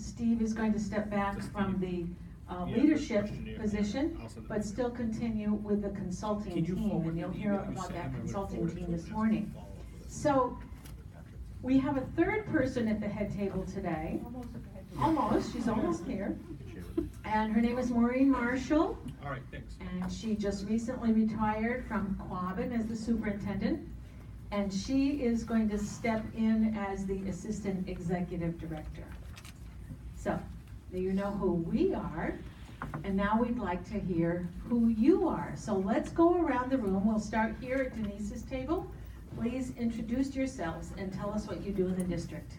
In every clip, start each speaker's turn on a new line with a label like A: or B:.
A: Steve is going to step back from the leadership position, but still continue with the consulting team, and you'll hear about that consulting team this morning. So, we have a third person at the head table today. Almost, she's almost here. And her name is Maureen Marshall.
B: All right, thanks.
A: And she just recently retired from Quabbin as the superintendent. And she is going to step in as the assistant executive director. So, you know who we are. And now we'd like to hear who you are. So let's go around the room. We'll start here at Denise's table. Please introduce yourselves and tell us what you do in the district.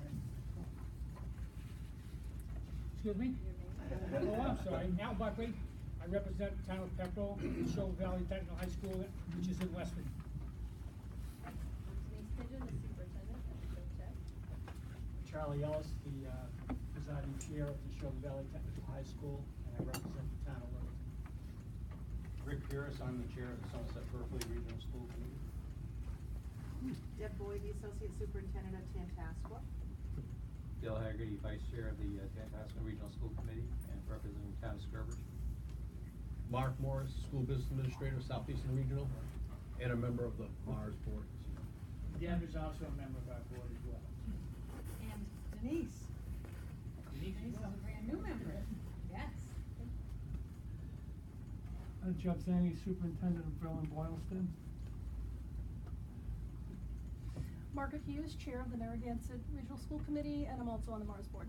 C: Excuse me? Oh, I'm sorry. Al Buckley. I represent the town of Pepperell, Shoal Valley Technical High School, which is in Westford.
D: Denise Pigeon, the superintendent at the Tech.
C: Charlie Ellis, the presiding chair of the Shoal Valley Technical High School, and I represent the town of Littleton.
E: Rick Pierce, I'm the chair of the Somerset Berkeley Regional School Committee.
F: Deb Boyd, the Associate Superintendent of Tantascwa.
E: Bill Haggerty, Vice Chair of the Tantascwa Regional School Committee and representing the town of Sturbridge.
B: Mark Morris, School Business Administrator, Southeastern Regional, and a member of the Mars Board.
C: Deb is also a member of our board as well.
A: And Denise. Denise is a brand new member. Yes.
G: Jeff Zanny, Superintendent of Berlin Boylston.
D: Margaret Hughes, Chair of the Narragansett Regional School Committee, and I'm also on the Mars Board.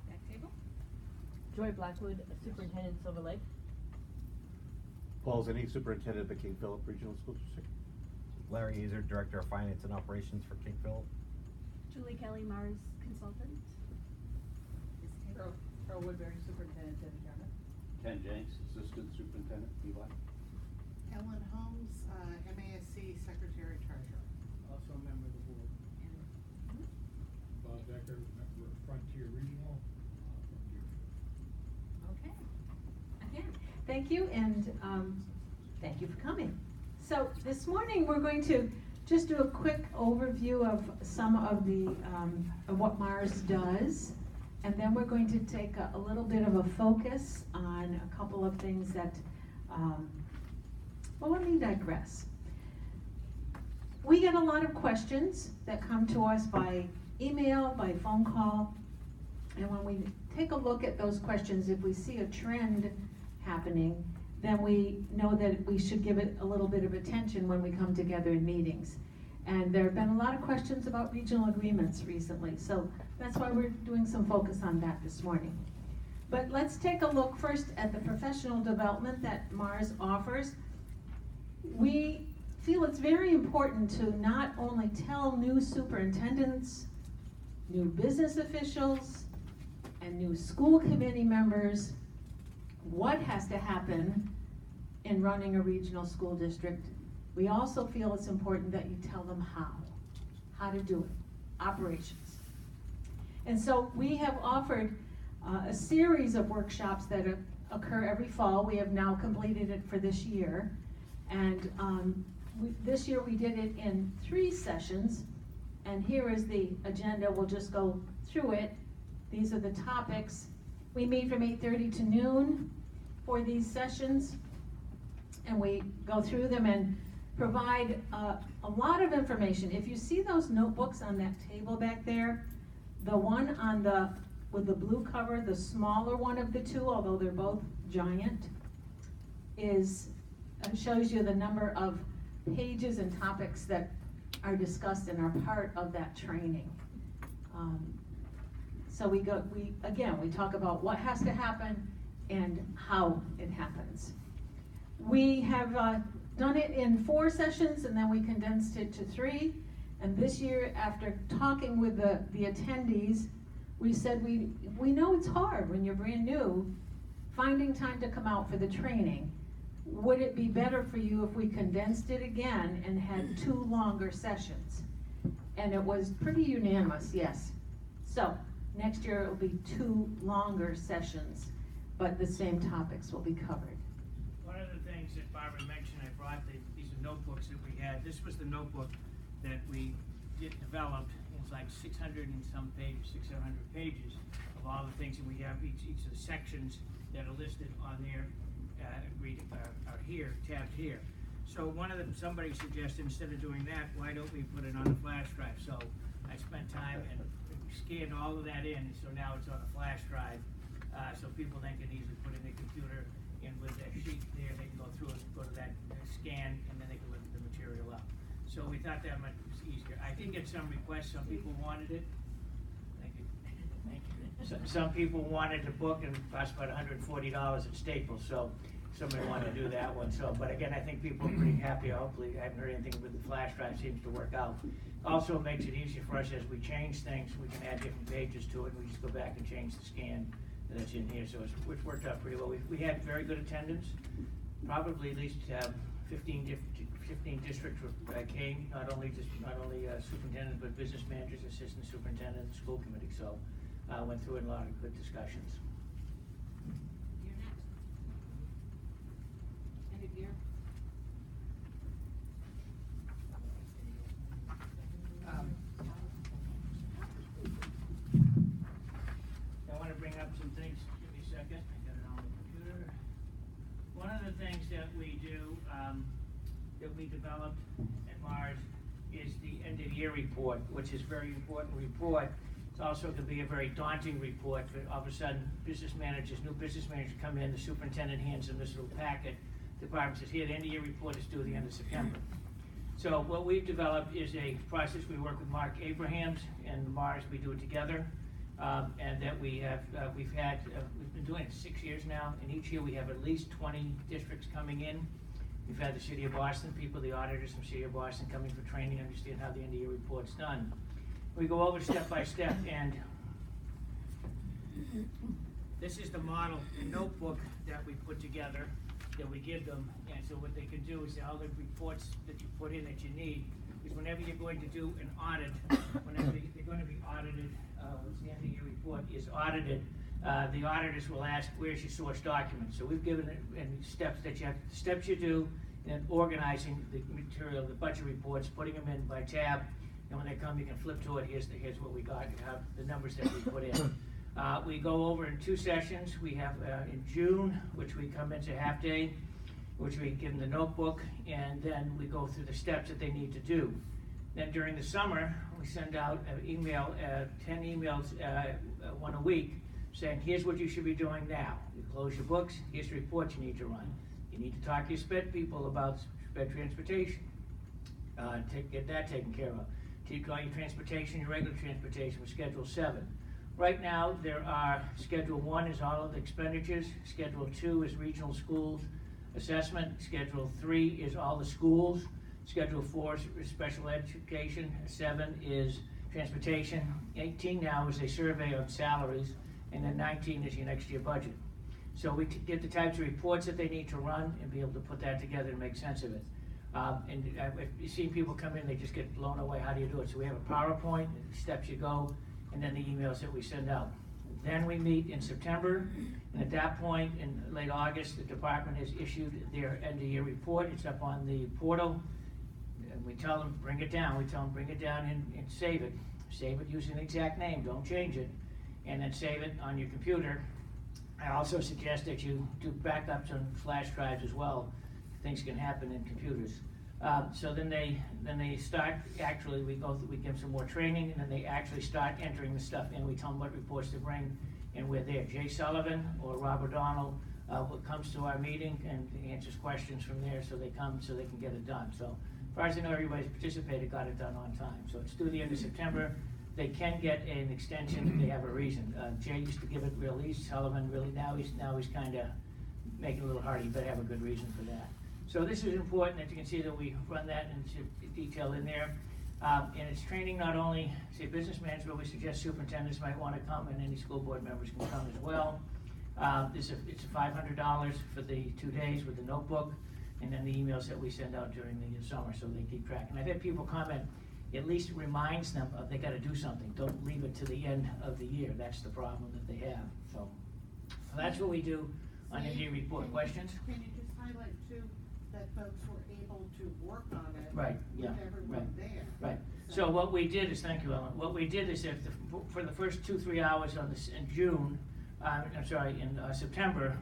A: Back table.
H: Joy Blackwood, Superintendent, Silver Lake.
I: Paul Zinni, Superintendent of the King Philip Regional School District.
J: Larry Easer, Director of Finance and Operations for King Philip.
D: Julie Kelly, Mars Consultant.
H: Earl Woodbury, Superintendent, Debbie Garner.
E: Ken Jenks, Assistant Superintendent, Eli.
F: Ellen Holmes, MASC Secretary Treasurer.
C: Also a member of the board.
B: Bob Decker, Frontier Regional.
A: Okay. Again, thank you, and thank you for coming. So this morning we're going to just do a quick overview of some of the of what Mars does, and then we're going to take a little bit of a focus on a couple of things that. Well, let me digress. We get a lot of questions that come to us by email, by phone call, and when we take a look at those questions, if we see a trend happening, then we know that we should give it a little bit of attention when we come together in meetings. And there have been a lot of questions about regional agreements recently, so that's why we're doing some focus on that this morning. But let's take a look first at the professional development that Mars offers. We feel it's very important to not only tell new superintendents, new business officials, and new school committee members what has to happen in running a regional school district. We also feel it's important that you tell them how to do it, operations. And so we have offered a series of workshops that occur every fall. We have now completed it for this year. And this year we did it in 3 sessions, and here is the agenda. We'll just go through it. These are the topics. We meet from 8:30 to noon for these sessions, and we go through them and provide a lot of information. If you see those notebooks on that table back there, the one on with the blue cover, the smaller one of the two, although they're both giant, shows you the number of pages and topics that are discussed and are part of that training. So we talk about what has to happen and how it happens. We have done it in 4 sessions, and then we condensed it to 3. And this year, after talking with the attendees, we said we know it's hard when you're brand new, finding time to come out for the training. Would it be better for you if we condensed it again and had 2 longer sessions? And it was pretty unanimous, yes. So next year it will be 2 longer sessions, but the same topics will be covered.
C: One of the things that Barbara mentioned, I brought these are notebooks that we had. This was the notebook that we developed, and
K: it's like 600 and some pages, 700 pages of all the things that we have, each of the sections that are listed on there, are here, tabbed here. So somebody suggested, instead of doing that, why don't we put it on a flash drive? So I spent time and scanned all of that in, so now it's on a flash drive. So people then can easily put in their computer, and with that sheet there, they can go through it, go to that scan, and then they can look at the material up. So we thought that might be easier. I did get some requests, some people wanted it. Thank you. Thank you. Some people wanted to book, and it cost about $140 at Staples, so somebody wanted to do that one. So, but again, I think people are pretty happy. Hopefully, I haven't heard anything with the flash drive, seems to work out. Also makes it easier for us as we change things, we can add different pages to it, and we just go back and change the scan that's in here, so it's worked out pretty well. We had very good attendance, probably at least 15 districts came, not only superintendent, but business managers, assistant superintendent, school committee, so went through a lot of good discussions.
F: You're next. End of year.
K: I want to bring up some things, give me a second, I got it on the computer. One of the things that we do, that we developed at Mars is the end of year report, which is a very important report. It's also going to be a very daunting report. For all of a sudden, new business managers come in, the superintendent hands them this little packet. The department says, here, the end of year report is due at the end of September. So what we've developed is a process. We work with Mark Abrahams and Mars, we do it together. And that we've been doing it 6 years now, and each year we have at least 20 districts coming in. We've had the City of Boston people, the auditors from City of Boston coming for training, understand how the end of year report's done. We go over step by step, and this is the model notebook that we put together, that we give them. And so what they can do is all the reports that you put in that you need, is whenever you're going to do an audit, whenever they're going to be audited, once the end of year report is audited, the auditors will ask, where's your source document? So we've given it in steps you do, and then organizing the material, the budget reports, putting them in by tab, and when they come, you can flip to it. Here's what we got, the numbers that we put in. We go over in 2 sessions. We have in June, which we come into half day, which we give them the notebook, and then we go through the steps that they need to do. Then during the summer, we send out an email, 10 emails, one a week, saying, here's what you should be doing now. You close your books, here's the reports you need to run. You need to talk to your SPED people about SPED transportation. Get that taken care of. Take all your transportation, your regular transportation with Schedule 7. Right now, Schedule 1 is all of the expenditures. Schedule 2 is regional schools assessment. Schedule 3 is all the schools. Schedule 4 is special education. 7 is transportation. 18 now is a survey of salaries. And then 19 is your next year budget. So we get the types of reports that they need to run and be able to put that together and make sense of it. If you see people come in, they just get blown away. How do you do it? So we have a PowerPoint, the steps you go, and then the emails that we send out. Then we meet in September, and at that point, in late August, the department has issued their end of year report. It's up on the portal, and we tell them, bring it down. We tell them, bring it down and save it. Save it using the exact name, don't change it, and then save it on your computer. I also suggest that you do backups on flash drives as well. Things can happen in computers. So then they start, actually, we give them some more training, and then they actually start entering the stuff in. We tell them what reports to bring, and we're there. Jay Sullivan or Rob O'Donnell comes to our meeting and answers questions from there, so they come so they can get it done. So as far as I know, everybody's participated, got it done on time. So it's due the end of September. They can get an extension if they have a reason. Jay used to give it real easy. Sullivan really, now he's kind of making it a little hard. You better have a good reason for that. So this is important that you can see that we run that in detail in there. And it's training not only, say, business managers, but we suggest superintendents might want to come, and any school board members can come as well. It's $500 for the 2 days with the notebook, and then the emails that we send out during the summer, so they keep track. And I've had people comment, at least reminds them of they got to do something. Don't leave it to the end of the year. That's the problem that they have. So that's what we do on the year report. Questions?
F: Can you just highlight too that folks were able to work on it
K: Right, yeah,
F: with everyone
K: right,
F: there?
K: right. So what we did is, thank you, Ellen, what we did is if, for the first 2-3 hours on this, in June, in September,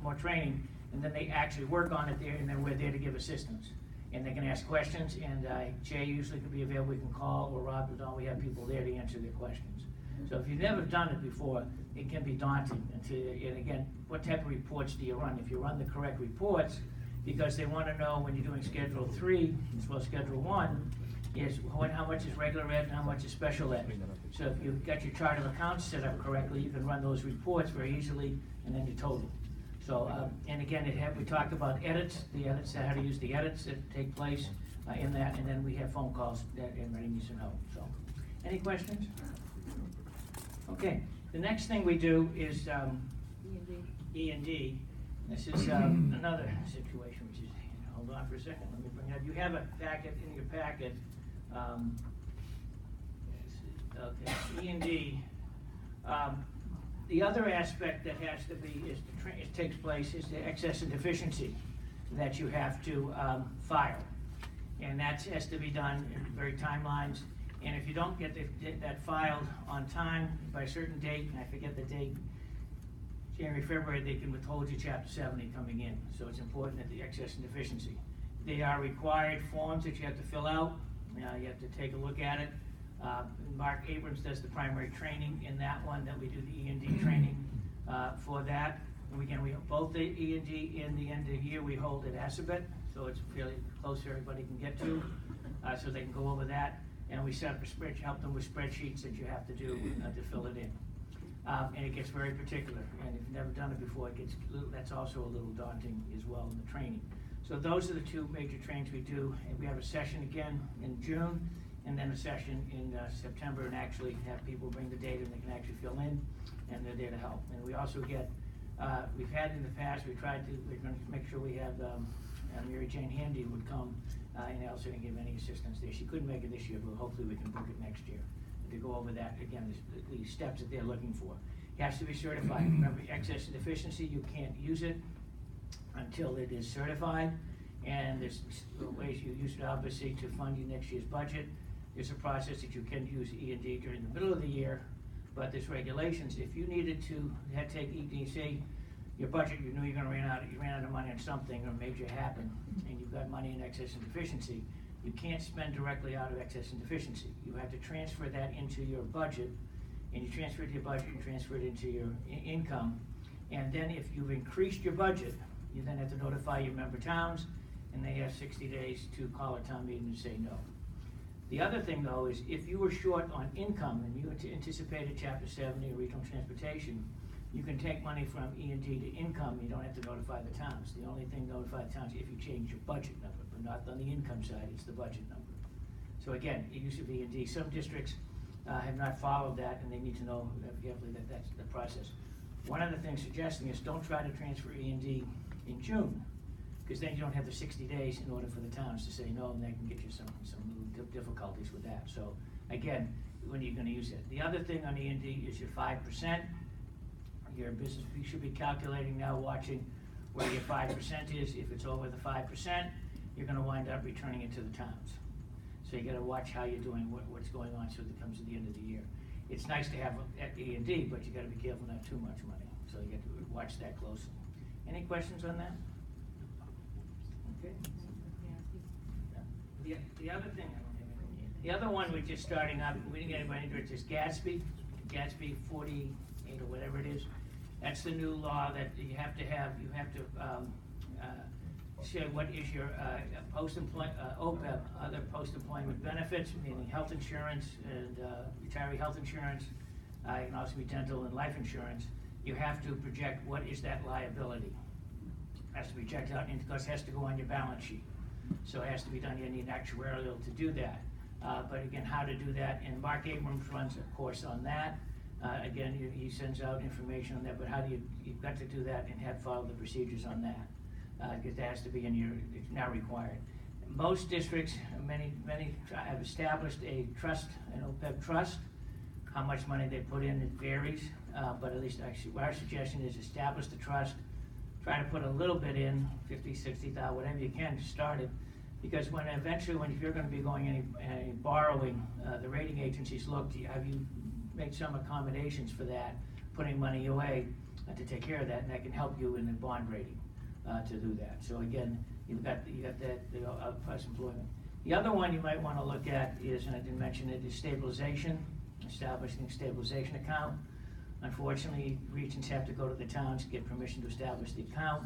K: more training, and then they actually work on it there, and then we're there to give assistance. And they can ask questions, and Jay usually can be available, we can call, or Rob, we have people there to answer their questions. So if you've never done it before, it can be daunting and again, what type of reports do you run? If you run the correct reports, because they wanna know when you're doing Schedule 3, as well as Schedule 1, is how much is regular ed and how much is special ed. So if you've got your chart of accounts set up correctly, you can run those reports very easily, and then you total. So, and again, we talked about edits, how to use the edits that take place in that, and then we have phone calls that everybody needs to know, so. Any questions? Okay, the next thing we do is E&D. This is another situation, which is, hold on for a second, let me bring it up. You have a packet in your packet. Okay, E&D. The other aspect that has to be, it takes place, is the excess and deficiency that you have to file. And that has to be done in very timelines. And if you don't get that filed on time by a certain date, and I forget the date, January, February, they can withhold you Chapter 70 coming in. So it's important that the excess and deficiency. They are required forms that you have to fill out. You have to take a look at it. Mark Abrams does the primary training in that one, that we do the E&D training for that. And again, we have both the E&D in the end of the year, we hold at Assabet, so it's fairly close, everybody can get to, so they can go over that. And we set up a spreadsheet, help them with spreadsheets that you have to do to fill it in. And it gets very particular, and if you've never done it before, that's also a little daunting as well in the training. So those are the two major trainings we do, and we have a session again in June, and then a session in September, and actually have people bring the data and they can actually fill in, and they're there to help. And we also get, we've had in the past, we're going to make sure we have Mary Jane Handy would come and also give any assistance there. She couldn't make it this year, but hopefully we can book it next year to go over that, again, the steps that they're looking for. It has to be certified. Remember, excess and deficiency, you can't use it until it is certified. And there's ways you use it, obviously, to fund your next year's budget. There's a process that you can use E&D during the middle of the year, but there's regulations. If you needed to take E&D, your budget, you knew you ran out of money on something or major happened, and you've got money in excess and deficiency, you can't spend directly out of excess and deficiency. You have to transfer that into your budget, and you transfer it to your budget, you transfer it into your income, and then if you've increased your budget, you then have to notify your member towns, and they have 60 days to call a town meeting and say no. The other thing, though, is if you were short on income and you anticipated Chapter 70 or regional transportation, you can take money from E&D to income. You don't have to notify the towns. The only thing notify the towns is if you change your budget number, but not on the income side, it's the budget number. So again, it used to be E&D. Some districts have not followed that, and they need to know carefully that that's the process. One of the things suggesting is don't try to transfer E&D in June, because then you don't have the 60 days in order for the towns to say no, and they can get you some difficulties with that. So again, when are you going to use it? The other thing on E&D is your 5%. Your business, you should be calculating now, watching where your 5% is. If it's over the 5%, you're going to wind up returning it to the towns. So you got to watch how you're doing, what's going on, so it comes to the end of the year. It's nice to have at E&D, but you got to be careful not too much money. So you got to watch that closely. Any questions on that? Okay. The other thing, the other one we're just starting up, we didn't get anybody into it, is Gatsby 48 or whatever it is. That's the new law that you have to show what is your post-employment, OPEB, other post-employment benefits, meaning health insurance and retiree health insurance, it can also be dental and life insurance. You have to project what is that liability. It has to be checked out, and of course it has to go on your balance sheet. So it has to be done, you need an actuarial to do that. But again, how to do that, and Mark Abrams runs a course on that. Again, he sends out information on that, but how do you've got to do that and follow the procedures on that. Because that has to be it's now required. Most districts, many have established a trust, an OPEB trust. How much money they put in, it varies, but at least actually our suggestion is establish the trust, try to put a little bit in, 50, 60,000, whatever you can to start it, Because if you're gonna be going any borrowing, the rating agencies look, have you made some accommodations for that, putting money away to take care of that, and that can help you in the bond rating, to do that. So again, you got that, the plus employment. The other one you might wanna look at is, and I didn't mention it, is stabilization, establishing a stabilization account. Unfortunately, regions have to go to the towns to get permission to establish the account,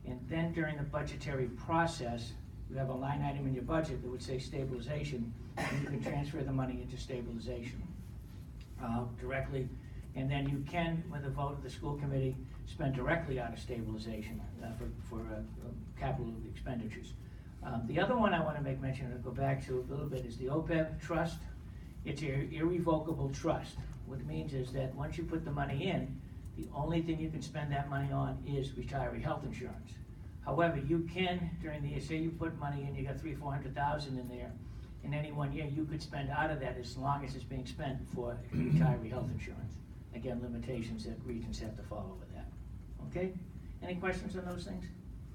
K: and then during the budgetary process, you have a line item in your budget that would say stabilization, and you can transfer the money into stabilization directly, and then you can, with a vote of the school committee, spend directly out of stabilization for capital expenditures. The other one I want to make mention, and I'll go back to a little bit, is the OPEB trust. It's an irrevocable trust. What it means is that once you put the money in, the only thing you can spend that money on is retiree health insurance. However, you can, during the year, say you put money in, you got $300,000-400,000 in there, in any one year, you could spend out of that as long as it's being spent for retiree health insurance. Again, limitations that regions have to follow with that. Okay? Any questions on those things?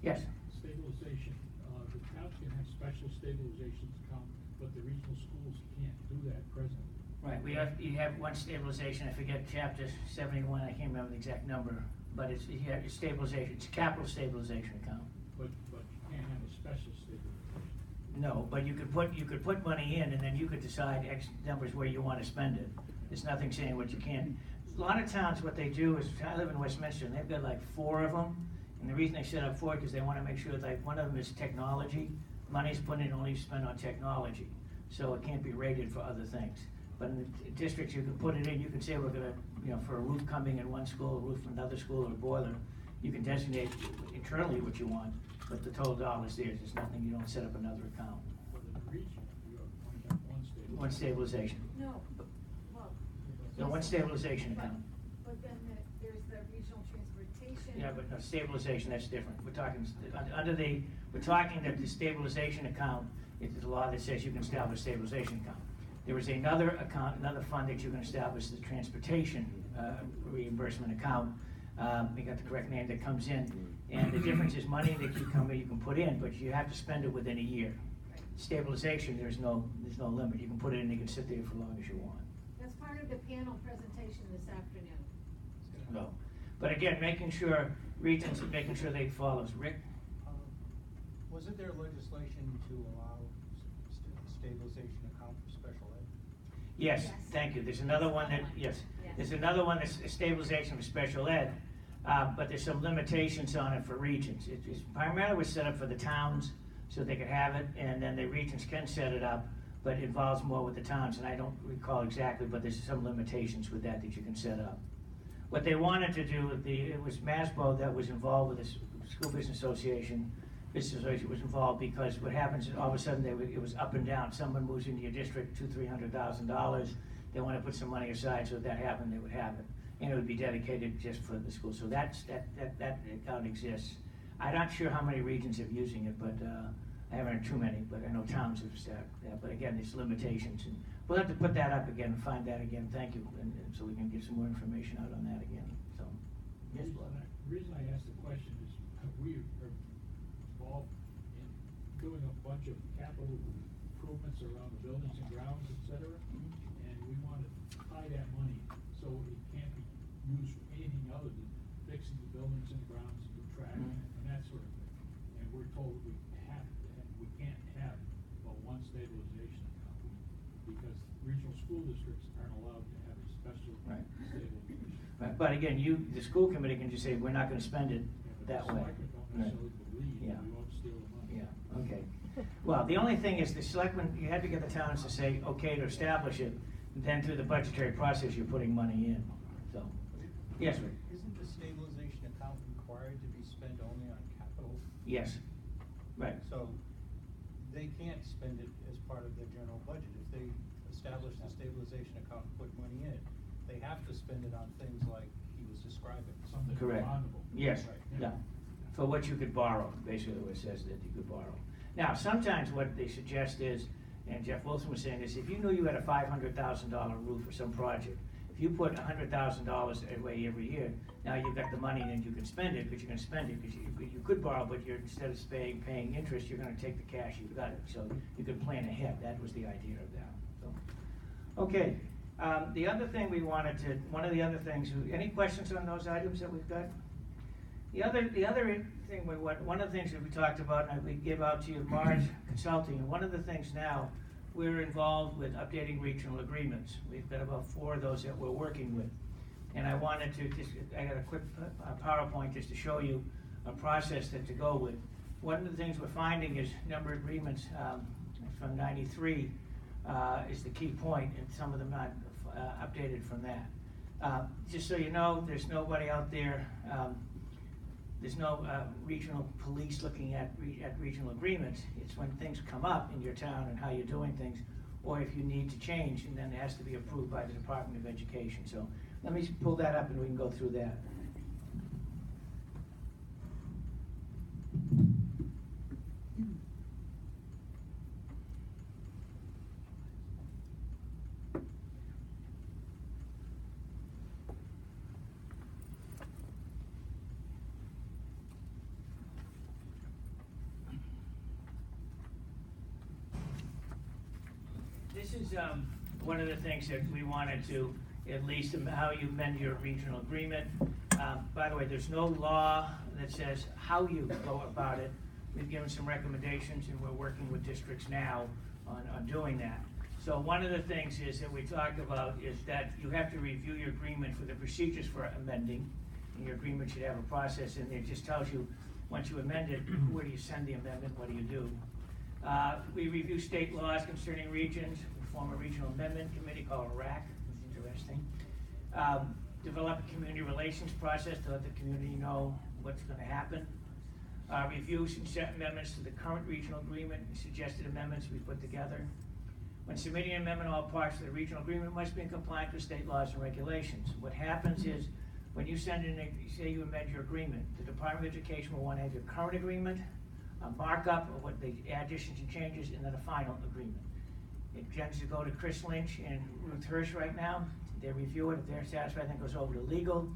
K: Yes?
G: Stabilization, the towns can have special stabilization account, but the regional schools can't do that presently.
K: Right, you have one stabilization, I forget chapter 71, I can't remember the exact number, but it's stabilization, it's a capital stabilization account.
G: But you can't have a special stabilization.
K: No, but you could put money in, and then you could decide X numbers where you wanna spend it. There's nothing saying what you can't. A lot of towns, what they do is, I live in Westminster, and they've got like 4 of them, and the reason they set up 4 is because they wanna make sure, like, one of them is technology. Money's put in only spent on technology, so it can't be rated for other things. But in the districts, you can put it in, you can say we're gonna, for a roof coming in one school, a roof in another school, or a boiler, you can designate internally what you want, but the total dollars there's nothing, you don't set up another account.
G: But in the region, you only have
K: One stabilization.
L: No, well.
K: No, one stabilization account.
L: But then there's the regional transportation.
K: Yeah, but no, stabilization, that's different. We're talking, we're talking that the stabilization account, it's a law that says you can establish a stabilization account. There is another account, another fund that you can establish, the transportation reimbursement account. We got the correct name that comes in. And the difference is money that you can put in, but you have to spend it within a year. Stabilization, there's no limit. You can put it in, you can sit there for as long as you want.
L: That's part of the panel presentation this afternoon.
K: No. But again, making sure regions, making sure they follow. Rick?
M: Wasn't there legislation to allow stabilization account for special ed?
K: Yes, thank you. There's another one that, yes. There's another one that's stabilization for special ed, but there's some limitations on it for regions. It's primarily was set up for the towns so they could have it, and then the regions can set it up, but it involves more with the towns, and I don't recall exactly, but there's some limitations with that you can set up. What they wanted to do, it was MASC that was involved with the School Business Association. Business Association was involved because what happens is all of a sudden it was up and down. Someone moves into your district, $200,000-300,000. They want to put some money aside, so if that happened, they would have it. And it would be dedicated just for the school. So that account exists. I'm not sure how many regions are using it, but I haven't heard too many, but I know towns have said that. But again, there's limitations. And we'll have to put that up again and find that again. Thank you. And so we can get some more information out on that again. So, yes, Bob.
G: The reason I asked the question is we are involved in doing a bunch of capital improvements around the buildings and grounds, et cetera. And we want to tie that money so it can't be used for anything other than fixing the buildings and grounds and the track and that sort of thing. And we're told we can't have but one stabilization account because regional school districts aren't allowed to have a special stabilization.
K: Right. But again, the school committee can just say, we're not gonna spend it that way.
G: Don't necessarily believe we won't steal the money.
K: Yeah, okay. Well, the only thing is the selectmen, you had to get the towns to say, okay, to establish it, and then through the budgetary process, you're putting money in, so. Yes, Rick?
M: Isn't the stabilization account required to be spent only on capital?
K: Yes, right.
M: So they can't spend it as part of their general budget. If they establish the stabilization account and put money in it, they have to spend it on things like he was describing.
G: Something
K: Correct.
G: bondable.
K: Yes,
M: Right.
K: yeah. For what you could borrow, basically what it says that you could borrow. Now, sometimes what they suggest is, and Jeff Wilson was saying this, if you knew you had a $500,000 roof for some project, If you put $100,000 away every year, now you've got the money and you can spend it, but you're gonna spend it, because you could borrow, but instead of paying interest, you're gonna take the cash you've got it, so you can plan ahead. That was the idea of that, so. Okay, the other thing we wanted to, one of the other things, any questions on those items that we've got? The other thing, one of the things that we talked about, and we give out to you, Mars Consulting, and one of the things now, we're involved with updating regional agreements. We've got about 4 of those that we're working with. And I wanted to, I got a quick PowerPoint just to show you a process that to go with. One of the things we're finding is number of agreements from 93 is the key point, and some of them not updated from that. Just so you know, there's nobody out there, there's no regional police looking at regional agreements. It's when things come up in your town and how you're doing things, or if you need to change, and then it has to be approved by the Department of Education. So let me pull that up and we can go through that. This is one of the things that we wanted to, at least how you amend your regional agreement. By the way, there's no law that says how you go about it. We've given some recommendations and we're working with districts now on doing that. So one of the things is that we talked about is that you have to review your agreement for the procedures for amending. And your agreement should have a process in there. It just tells you, once you amend it, where do you send the amendment, what do you do? We review state laws concerning regions. We form a regional amendment committee called a RAC, which is interesting. Develop a community relations process to let the community know what's going to happen. Review amendments to the current regional agreement, suggested amendments we put together. When submitting an amendment, all parts of the regional agreement must be in compliance with state laws and regulations. What happens is, when you send in, say you amend your agreement, the Department of Education will want to have your current agreement, a markup of what the additions and changes, and then a final agreement. It tends to go to Chris Lynch and Ruth Hirsch right now. They review it. If they're satisfied, then it goes over to legal.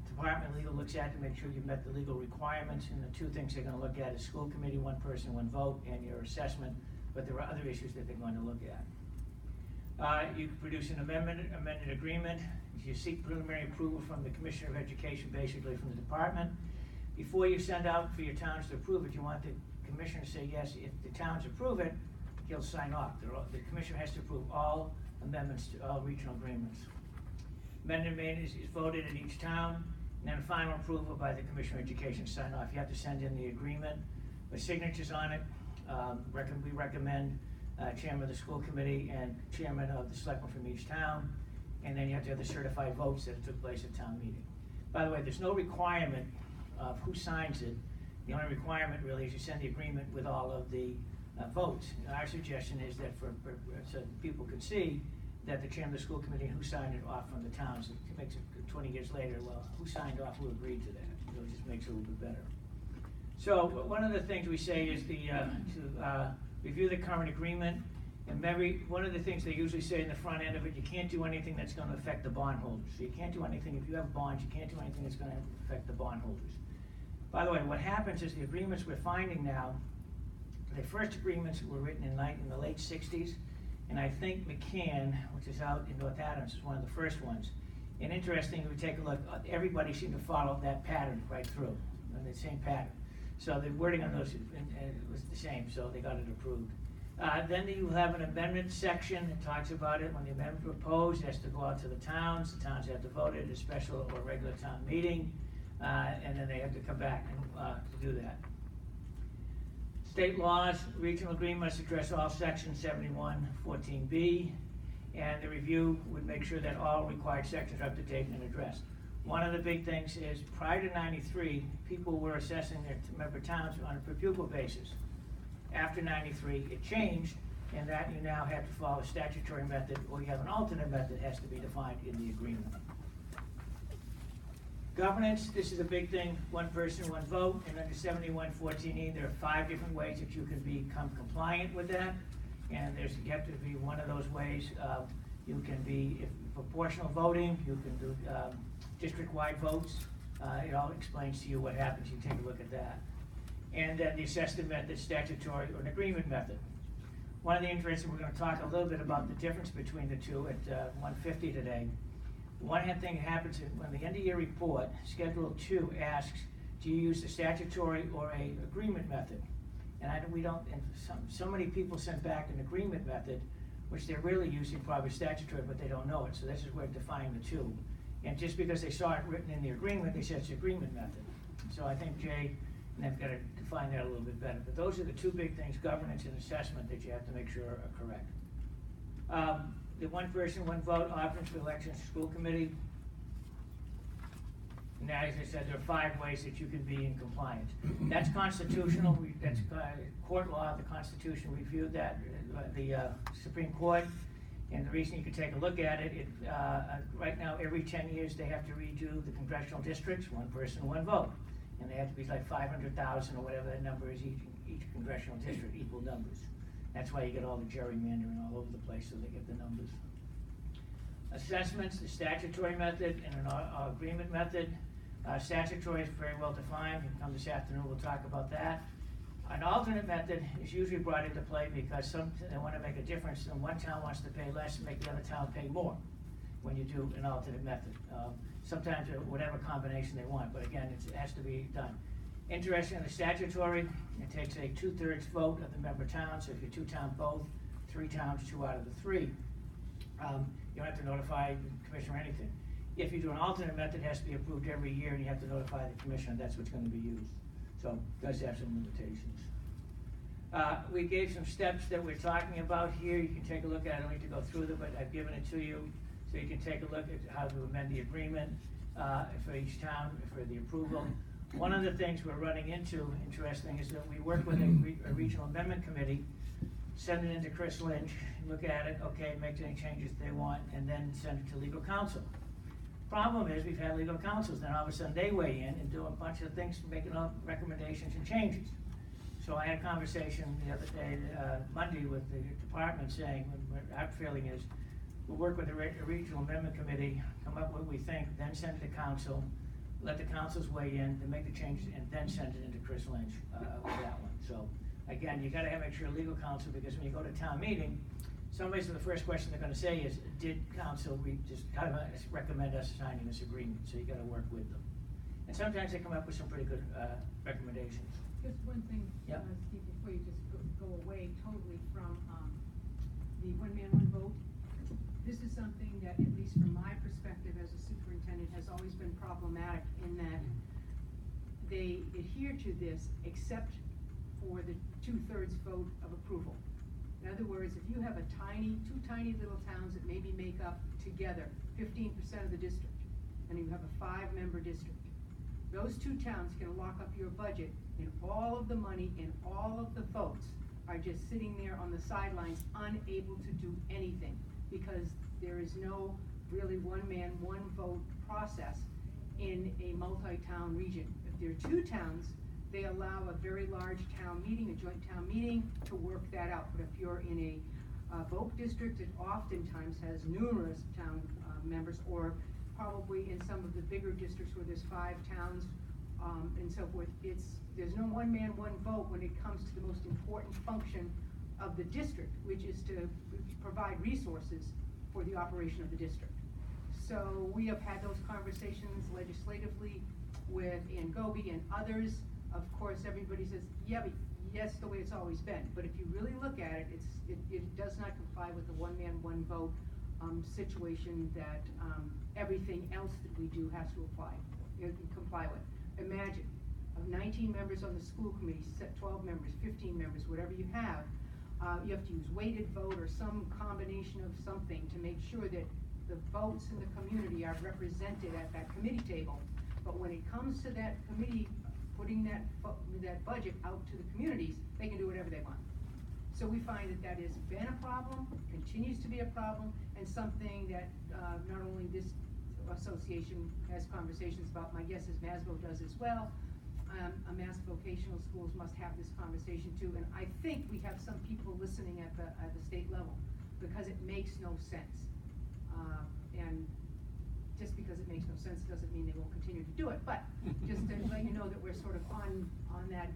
K: Department of Legal looks at it to make sure you've met the legal requirements, and the 2 things they're going to look at is school committee, 1 person, 1 vote, and your assessment, but there are other issues that they're going to look at. You can produce an amended agreement. You seek preliminary approval from the Commissioner of Education, basically from the department. Before you send out for your towns to approve it, you want the commissioner to say yes. If the towns approve it, he'll sign off. The commissioner has to approve all amendments to all regional agreements. Amendment is voted in each town, and then final approval by the Commissioner of Education sign off. You have to send in the agreement with signatures on it. We recommend chairman of the school committee and chairman of the selectmen from each town, and then you have to have the certified votes that took place at town meeting. By the way, there's no requirement of who signs it. The only requirement really is you send the agreement with all of the votes. And our suggestion is that so people can see that the chairman of the school committee and who signed it off from the towns. It makes it 20 years later, well, who signed off, who agreed to that? It just makes it a little bit better. So one of the things we say is to review the current agreement. And one of the things they usually say in the front end of it, you can't do anything that's going to affect the bondholders. So you can't do anything, if you have bonds, you can't do anything that's going to affect the bondholders. By the way, what happens is the agreements we're finding now, the first agreements were written in the late 60s, and I think McCann, which is out in North Adams, is one of the first ones. And interesting, if we take a look, everybody seemed to follow that pattern right through, the same pattern. So the wording on those was the same, so they got it approved. Then you have an amendment section that talks about it. When the amendment proposed, it has to go out to the towns have to vote at a special or regular town meeting, and then they have to come back to do that. State laws, regional agreements address all sections 7114B, and the review would make sure that all required sections are up to date and addressed. One of the big things is prior to 93, people were assessing their member towns on a per pupil basis. After 93, it changed, and that you now have to follow a statutory method, or you have an alternate method that has to be defined in the agreement. Governance, this is a big thing, 1 person, 1 vote, and under 7114E, there are 5 different ways that you can become compliant with that, and you have to be one of those ways. You can be proportional voting, you can do, district-wide votes. It all explains to you what happens, you can take a look at that. And then the assessment method, statutory, or an agreement method. One of the interesting, we're gonna talk a little bit about the difference between the two at 1:50 today. One thing that happens when the end of year report, Schedule 2 asks, do you use the statutory or a agreement method? And we don't, and so many people send back an agreement method, which they're really using probably statutory, but they don't know it, so this is where defining the two. And just because they saw it written in the agreement, they said it's agreement method. So I think Jay and I've got to define that a little bit better, but those are the two big things, governance and assessment, that you have to make sure are correct. The one person, one vote options for elections to school committee. Now, as I said, there are 5 ways that you can be in compliance. That's constitutional, that's court law, the Constitution reviewed that, the Supreme Court. And the reason you can take a look at it, right now, every 10 years, they have to redo the congressional districts, one person, one vote. And they have to be like 500,000 or whatever that number is, each congressional district, equal numbers. That's why you get all the gerrymandering all over the place, so they get the numbers. Assessments, the statutory method and an agreement method. Statutory is very well defined. You can come this afternoon, we'll talk about that. An alternate method is usually brought into play because they want to make a difference, and one town wants to pay less and make the other town pay more when you do an alternate method. Sometimes whatever combination they want, but again, it has to be done. Interesting, in the statutory, it takes a 2/3 vote of the member towns, so if you're 2-town both, 3 towns, 2 out of the 3. You don't have to notify the commission or anything. If you do an alternate method, it has to be approved every year, and you have to notify the commission, that's what's going to be used. So it does have some limitations. We gave some steps that we're talking about here. You can take a look at it. I don't need to go through them, but I've given it to you. So you can take a look at how to amend the agreement for each town, for the approval. One of the things we're running into, interesting, is that we work with a regional amendment committee, send it into Chris Lynch, look at it, okay, make any changes they want, and then send it to legal counsel. Problem is, we've had legal counsels, then all of a sudden they weigh in and do a bunch of things, making up recommendations and changes. So I had a conversation the other day, Monday, with the department saying, our feeling is, we'll work with the regional amendment committee, come up with what we think, then send it to council, let the councils weigh in, then make the changes, and then send it into Chris Lynch with that one. So again, you gotta make sure legal counsel, because when you go to town meeting, somebody's, the first question they're gonna say is, did council just kind of recommend us signing this agreement? So you gotta work with them. And sometimes they come up with some pretty good recommendations.
L: Just one thing,
K: Yep.
L: Steve, before you just go away totally from the one man, one vote. This is something that, at least from my perspective as a superintendent, has always been problematic in that they adhere to this except for the 2/3 vote of approval. In other words, if you have two tiny little towns that maybe make up together 15% of the district, and you have a 5-member district, those 2 towns can lock up your budget, and all of the money and all of the votes are just sitting there on the sidelines, unable to do anything, because there is no really one man, one vote process in a multi-town region. If there are 2 towns, they allow a very large town meeting, a joint town meeting, to work that out. But if you're in a vote district, it oftentimes has numerous town members, or probably in some of the bigger districts where there's 5 towns and so forth, there's no one man, one vote when it comes to the most important function of the district, which is to provide resources for the operation of the district. So we have had those conversations legislatively with Ann Goby and others. Of course, everybody says, yeah, but yes, the way it's always been. But if you really look at it, it does not comply with the one man, one vote situation that everything else that we do has to comply with. Imagine, of 19 members on the school committee, 12 members, 15 members, whatever you have to use weighted vote or some combination of something to make sure that the votes in the community are represented at that committee table. But when it comes to that committee putting that budget out to the communities, they can do whatever they want. So we find that that has been a problem, continues to be a problem, and something that not only this association has conversations about, my guess is MASC does as well. MASC vocational schools must have this conversation too, and I think we have some people listening at the state level, because it makes no sense. And just because it makes no sense doesn't mean they won't continue to do it, but just to let you know that we're sort of on that,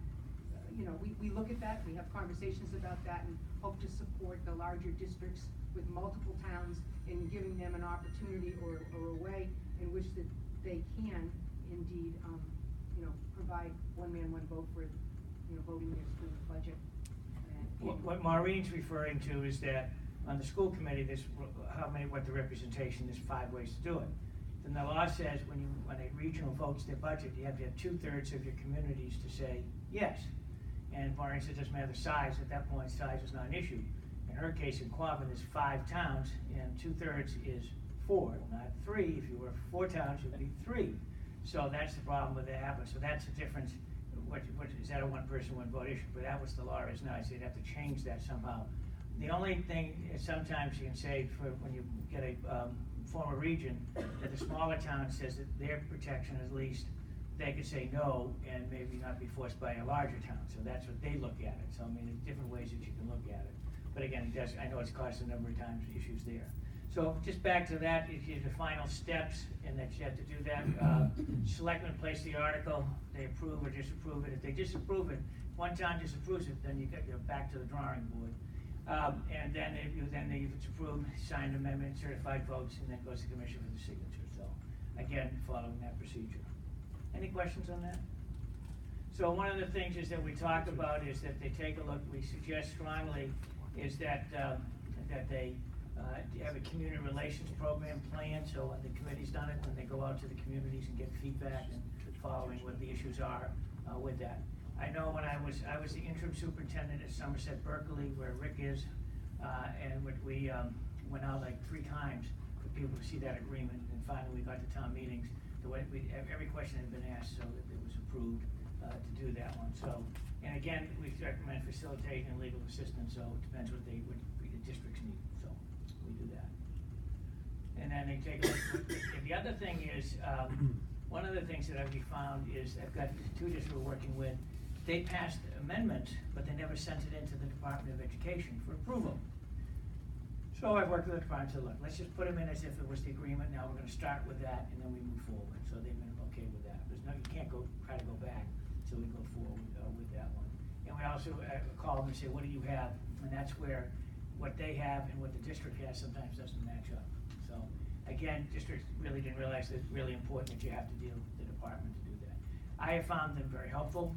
L: you know, we look at that, we have conversations about that, and hope to support the larger districts with multiple towns in giving them an opportunity or a way in which that they can indeed, you know, provide one man, one vote for, you know, voting their school budget.
K: What Maureen's referring to is that on the school committee, what the representation, there's 5 ways to do it. Then the law says when a regional votes their budget, you have to have 2/3 of your communities to say yes. And Maureen said it doesn't matter the size, at that point size is not an issue. In her case in Quabbin, there's 5 towns and 2/3 is 4, not 3. If you were 4 towns, it would be 3. So that's the problem with that happen. So that's the difference. What is that a one person, one vote issue? But that was the law is now, so you'd have to change that somehow. The only thing is sometimes you can say for when you get a former region, that the smaller town says that their protection at least, they could say no and maybe not be forced by a larger town. So that's what they look at it. So I mean, there's different ways that you can look at it. But again, I know it's caused a number of times issues there. So just back to that, if you the final steps and that you have to do that, selectmen place the article, they approve or disapprove it. If they disapprove it, one town disapproves it, then you're back to the drawing board. And then if it's approved, signed amendment, certified votes, and then goes to commission for the signature. So again, following that procedure. Any questions on that? So one of the things is that we talk about is that they take a look, we suggest strongly, is that they have a community relations program plan, so when the committee's done it, when they go out to the communities and get feedback and following what the issues are with that. I know when I was the interim superintendent at Somerset Berkeley, where Rick is, and we went out like 3 times for people to see that agreement, and finally we got to town meetings. The way every question had been asked, so that it was approved to do that one. So, and again, we recommend facilitating and legal assistance. So it depends what the districts need. So we do that. And then they take a look. And the other thing is, one of the things that we found is I've got 2 districts we're working with. They passed amendments, but they never sent it into the Department of Education for approval. So I've worked with the department and said, look, let's just put them in as if it was the agreement. Now we're going to start with that, and then we move forward. So they've been okay with that. There's no, you can't try to go back until we go forward with that one. And we also call them and say, what do you have? And that's where what they have and what the district has sometimes doesn't match up. So again, districts really didn't realize that it's really important that you have to deal with the department to do that. I have found them very helpful.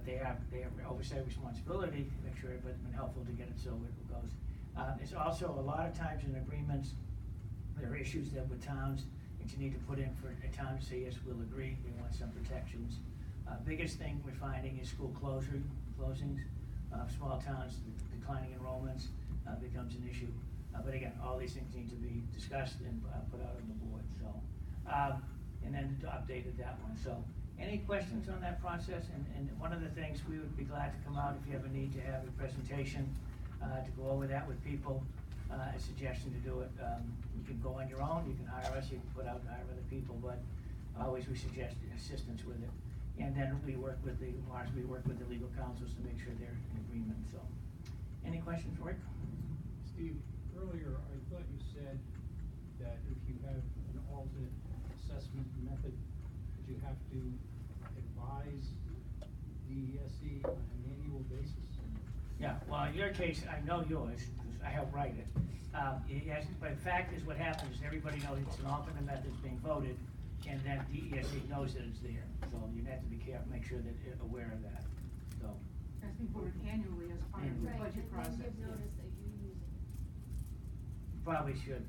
K: They have oversight responsibility to make sure, but it's been helpful to get it so it goes. There's also a lot of times in agreements, there are issues that with towns that you need to put in for a town to say, yes, we'll agree, we want some protections. Biggest thing we're finding is school closings. Small towns, declining enrollments becomes an issue. But again, all these things need to be discussed and put out on the board. So, and then updated that one. So, any questions on that process? And one of the things we would be glad to come out if you ever need to have a presentation to go over that with people. A suggestion to do it. You can go on your own. You can hire us. You can put out and hire other people. But always we suggest assistance with it. And then we work with the legal counsels to make sure they're in agreement. So, any questions, Rick?
G: Steve, earlier I thought you said that if you have an alternate assessment method, that you have to advise the ESE on an annual basis.
K: Yeah, well, in your case, I know yours, because I helped write it. But the fact is what happens is everybody knows it's an alternate method that's being voted, and then the ESE knows that it's there. So you have to be careful, make sure that they're aware of that. So.
L: That's being voted annually as part of the budget process.
D: Right, and then give notice that you're using it.
K: Probably should.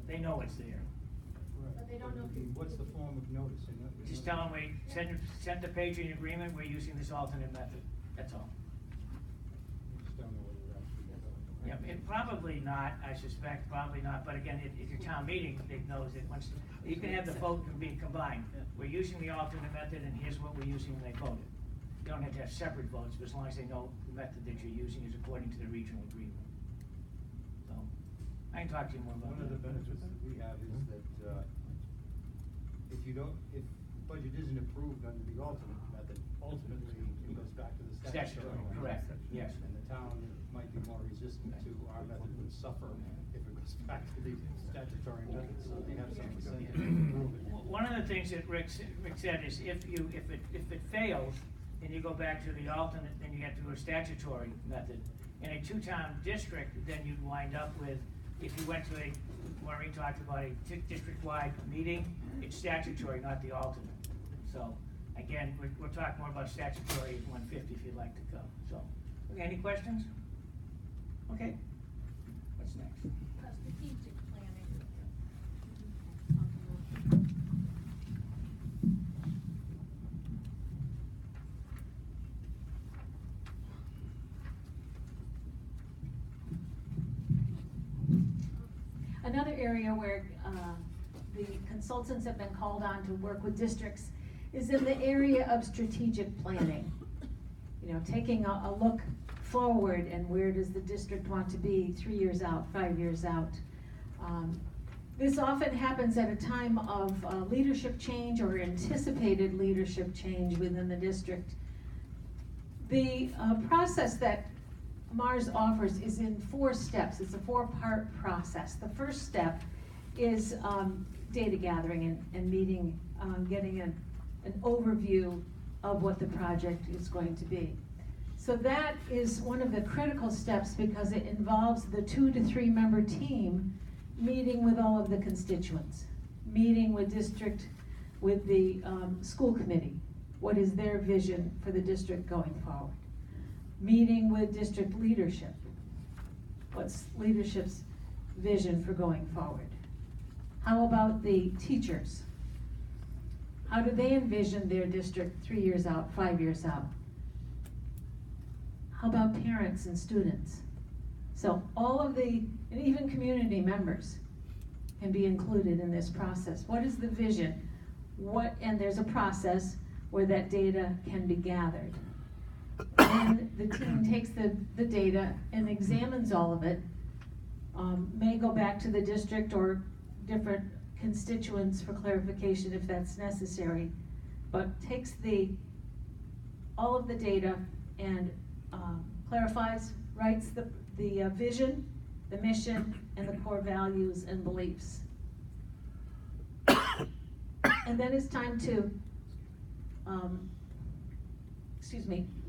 K: They know it's there.
D: But they don't know if you.
M: What's the form of notice?
K: Just tell them send the page in agreement, we're using this alternate method. That's all.
M: You just don't know whether they're actually going to.
K: Yeah, it probably not, I suspect, probably not, but again, if your town meeting, it knows that once, you can have the vote can be combined. We're using the alternate method and here's what we're using when they voted. You don't have to have separate votes, but as long as they know the method that you're using is according to the regional agreement. So, I can talk to you more about that.
M: One of the benefits that we have is that, if budget isn't approved under the alternate method, ultimately it goes back to the statutory.
K: Statutory, correct, yes.
M: And the town might be more resistant to our method would suffer if it goes back to the statutory method, so they have some incentive to improve it.
K: One of the things that Rick said is if it fails, then you go back to the alternate, then you have to do a statutory method. In a two-town district, then you'd wind up with, if you went to Maureen talked about a district-wide meeting, it's statutory, not the alternate. So, again, we'll talk more about statutory at 150 if you'd like to go. So, okay, any questions? Okay, what's next?
D: Strategic planning.
A: Another area where the consultants have been called on to work with districts is in the area of strategic planning. You know, taking a look forward and where does the district want to be 3 years out, 5 years out. This often happens at a time of leadership change or anticipated leadership change within the district. The process that MARS offers is in 4 steps. It's a 4-part process. The first step is data gathering and meeting, getting an overview of what the project is going to be. So that is one of the critical steps because it involves the 2 to 3 member team meeting with all of the constituents, meeting with the school committee. What is their vision for the district going forward? Meeting with district leadership. What's leadership's vision for going forward? How about the teachers? How do they envision their district 3 years out, 5 years out? How about parents and students? So all of and even community members can be included in this process. What is the vision? And there's a process where that data can be gathered. And the team takes the data and examines all of it, may go back to the district or different constituents for clarification if that's necessary, but takes all of the data and clarifies, writes the vision, the mission, and the core values and beliefs. And then it's time to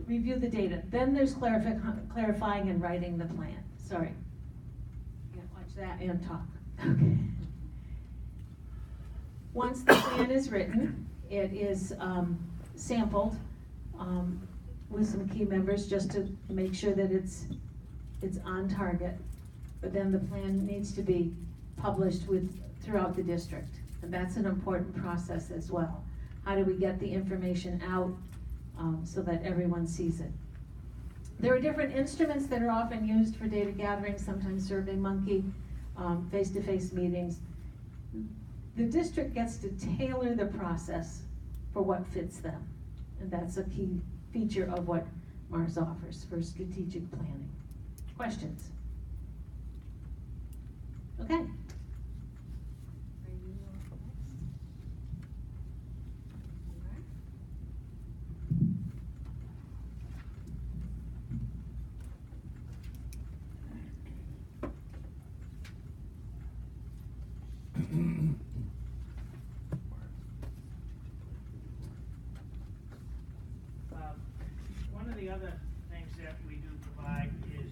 A: review the data. Then there's clarifying and writing the plan. Sorry. Can't watch that and talk. Okay. Once the plan is written, it is sampled with some key members just to make sure that it's on target. But then the plan needs to be published throughout the district. And that's an important process as well. How do we get the information out so that everyone sees it? There are different instruments that are often used for data gathering, sometimes SurveyMonkey, face-to-face meetings. The district gets to tailor the process for what fits them. And that's a key feature of what MARS offers for strategic planning. Questions? Okay.
D: Are you next? Okay.
K: One of the other things that we do provide is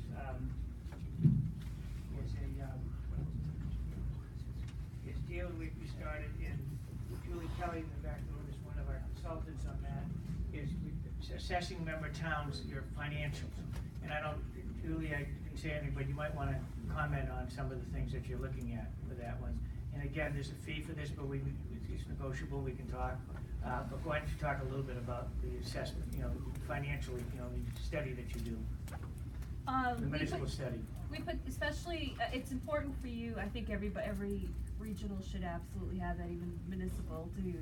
K: deal we started in, Julie Kelly in the back room is one of our consultants on that, is assessing member towns, your financials. And Julie, I didn't say anything, but you might want to comment on some of the things that you're looking at with that one. And again, there's a fee for this, but it's negotiable, we can talk. But go ahead and talk a little bit about the assessment, financially, the study that you do. The municipal study.
H: We put, especially, it's important for you, I think every regional should absolutely have that, even municipal, to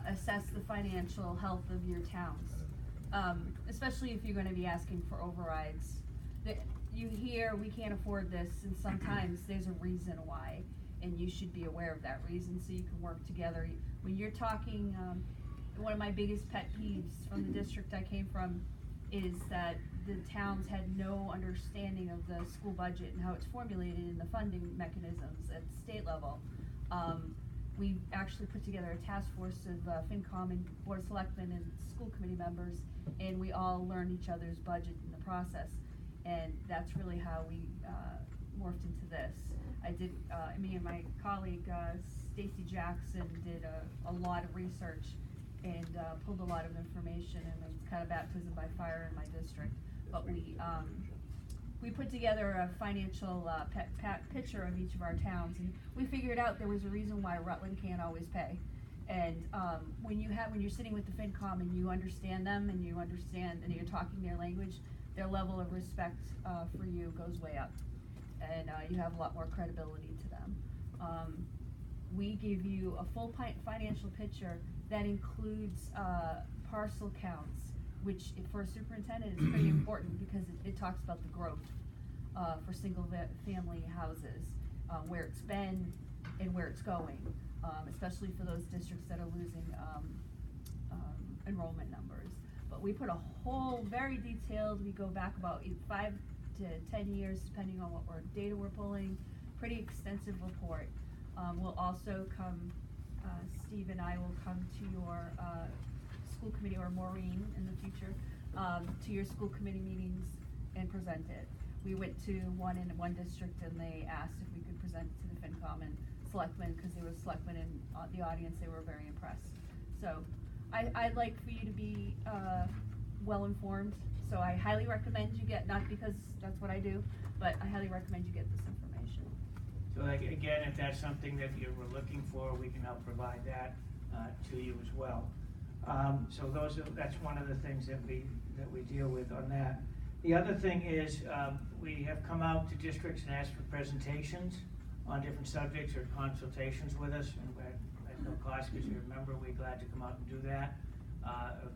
H: assess the financial health of your towns. Especially if you're gonna be asking for overrides. You hear, we can't afford this, and sometimes there's a reason why, and you should be aware of that reason, so you can work together When you're talking, one of my biggest pet peeves from the district I came from is that the towns had no understanding of the school budget and how it's formulated in the funding mechanisms at the state level. We actually put together a task force of FinCom and Board of Selectmen and school committee members, and we all learned each other's budget in the process. And that's really how we morphed into this. Me and my colleague, Stacy Jackson, did a lot of research and pulled a lot of information, and it's kind of baptism by fire in my district. But we put together a financial picture of each of our towns, and we figured out there was a reason why Rutland can't always pay. And when you're sitting with the FinCom and you understand them and you're talking their language, their level of respect for you goes way up, and you have a lot more credibility to them. We give you a full financial picture that includes parcel counts, which for a superintendent is pretty important because it talks about the growth for single family houses, where it's been and where it's going, especially for those districts that are losing enrollment numbers. But we put a whole, very detailed, we go back about 5 to 10 years depending on what data we're pulling, pretty extensive report. We'll also come, Steve and I will come to your school committee, or Maureen in the future, to your school committee meetings and present it. We went to one in one district and they asked if we could present it to the FinCom and selectmen, because there was selectmen in the audience. They were very impressed. So I'd like for you to be well informed. So I highly recommend you get, not because that's what I do, but I highly recommend you get this information.
K: So again, if that's something that you were looking for, we can help provide that to you as well. So that's one of the things that we deal with on that. The other thing is we have come out to districts and asked for presentations on different subjects or consultations with us, and at no cost, because you remember, we're glad to come out and do that.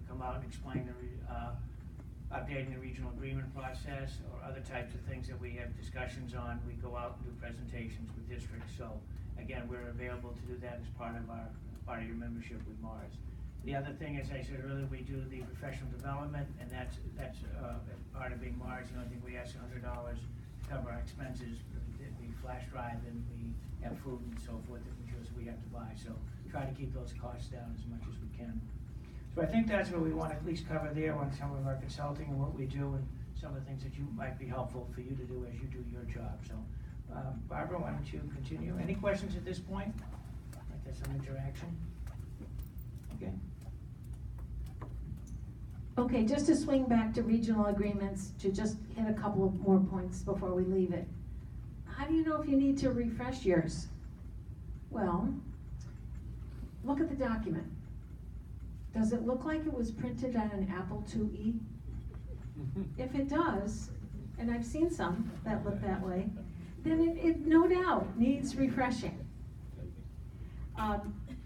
K: Come out and explain updating the regional agreement process or other types of things that we have discussions on. We go out and do presentations with districts. So again, we're available to do that as part of your membership with Mars. The other thing, as I said earlier, we do the professional development, and that's part of being Mars. The only thing we ask $100 to cover our expenses, the flash drive, and we have food and so forth that we have to buy. So try to keep those costs down as much as we can. So I think that's what we want to at least cover there on some of our consulting and what we do, and some of the things that might be helpful for you to do as you do your job. So Barbara, why don't you continue? Any questions at this point? Like there's some interaction? Okay.
A: Okay, just to swing back to regional agreements, to just hit a couple of more points before we leave it. How do you know if you need to refresh yours? Well, look at the document. Does it look like it was printed on an Apple IIe? If it does, and I've seen some that look that way, then it no doubt needs refreshing.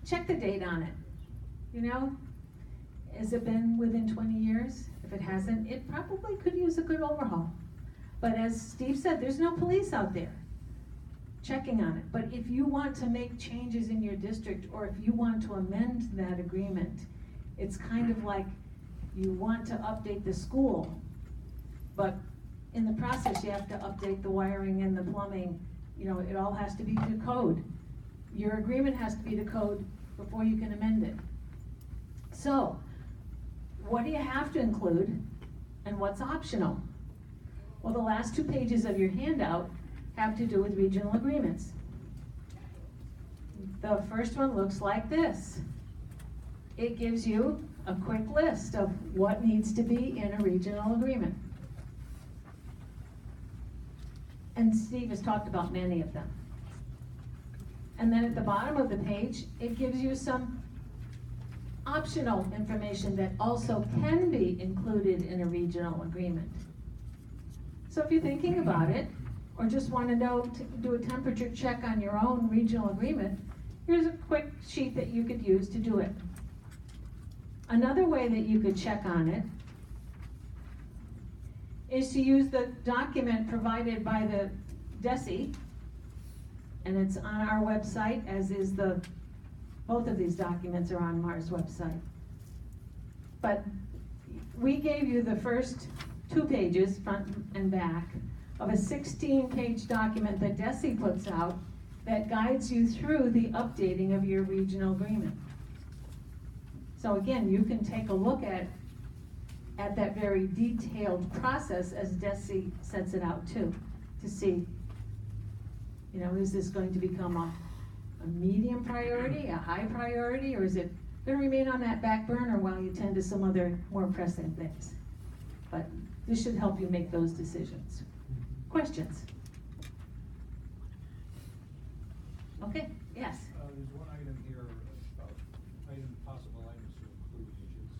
A: Check the date on it. You know, has it been within 20 years? If it hasn't, it probably could use a good overhaul. But as Steve said, there's no police out there checking on it. But if you want to make changes in your district, or if you want to amend that agreement, it's kind of like you want to update the school, but in the process you have to update the wiring and the plumbing. You know, it all has to be to code. Your agreement has to be to code before you can amend it. So, what do you have to include and what's optional? Well, the last 2 pages of your handout have to do with regional agreements. The first one looks like this. It gives you a quick list of what needs to be in a regional agreement. And Steve has talked about many of them. And then at the bottom of the page, it gives you some optional information that also can be included in a regional agreement. So if you're thinking about it, or just want to know, to do a temperature check on your own regional agreement, here's a quick sheet that you could use to do it. Another way that you could check on it is to use the document provided by the DESE, and it's on our website, as is the Both of these documents are on Mars website. But we gave you the first 2 pages, front and back, of a 16-page document that DESI puts out that guides you through the updating of your regional agreement. So again, you can take a look at that very detailed process as DESI sets it out too, to see, you know, is this going to become a medium priority, a high priority, or is it going to remain on that back burner while you tend to some other more pressing things? But this should help you make those decisions. Questions? Okay, yes.
M: There's one item here about possible items to include, which is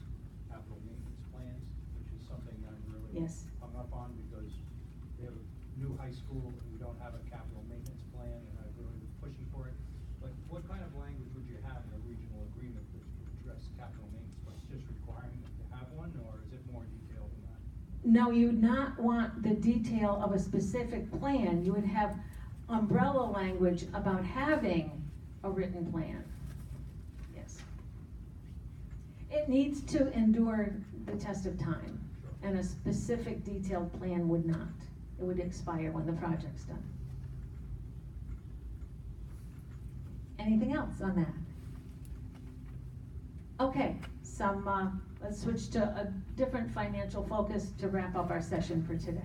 M: capital maintenance plans, which is something I'm really
A: Yes.
M: hung up on because we have a new high school and we don't have a capital maintenance plan, and I've really been pushing for it. But what kind of language would you have in a regional agreement that would address capital maintenance plans? Just requiring them to have one, or is it more detailed than that?
A: No, you would not want the detail of a specific plan. You would have umbrella language about having a written plan. Yes. It needs to endure the test of time, and a specific detailed plan would not. It would expire when the project's done. Anything else on that? Okay, let's switch to a different financial focus to wrap up our session for today.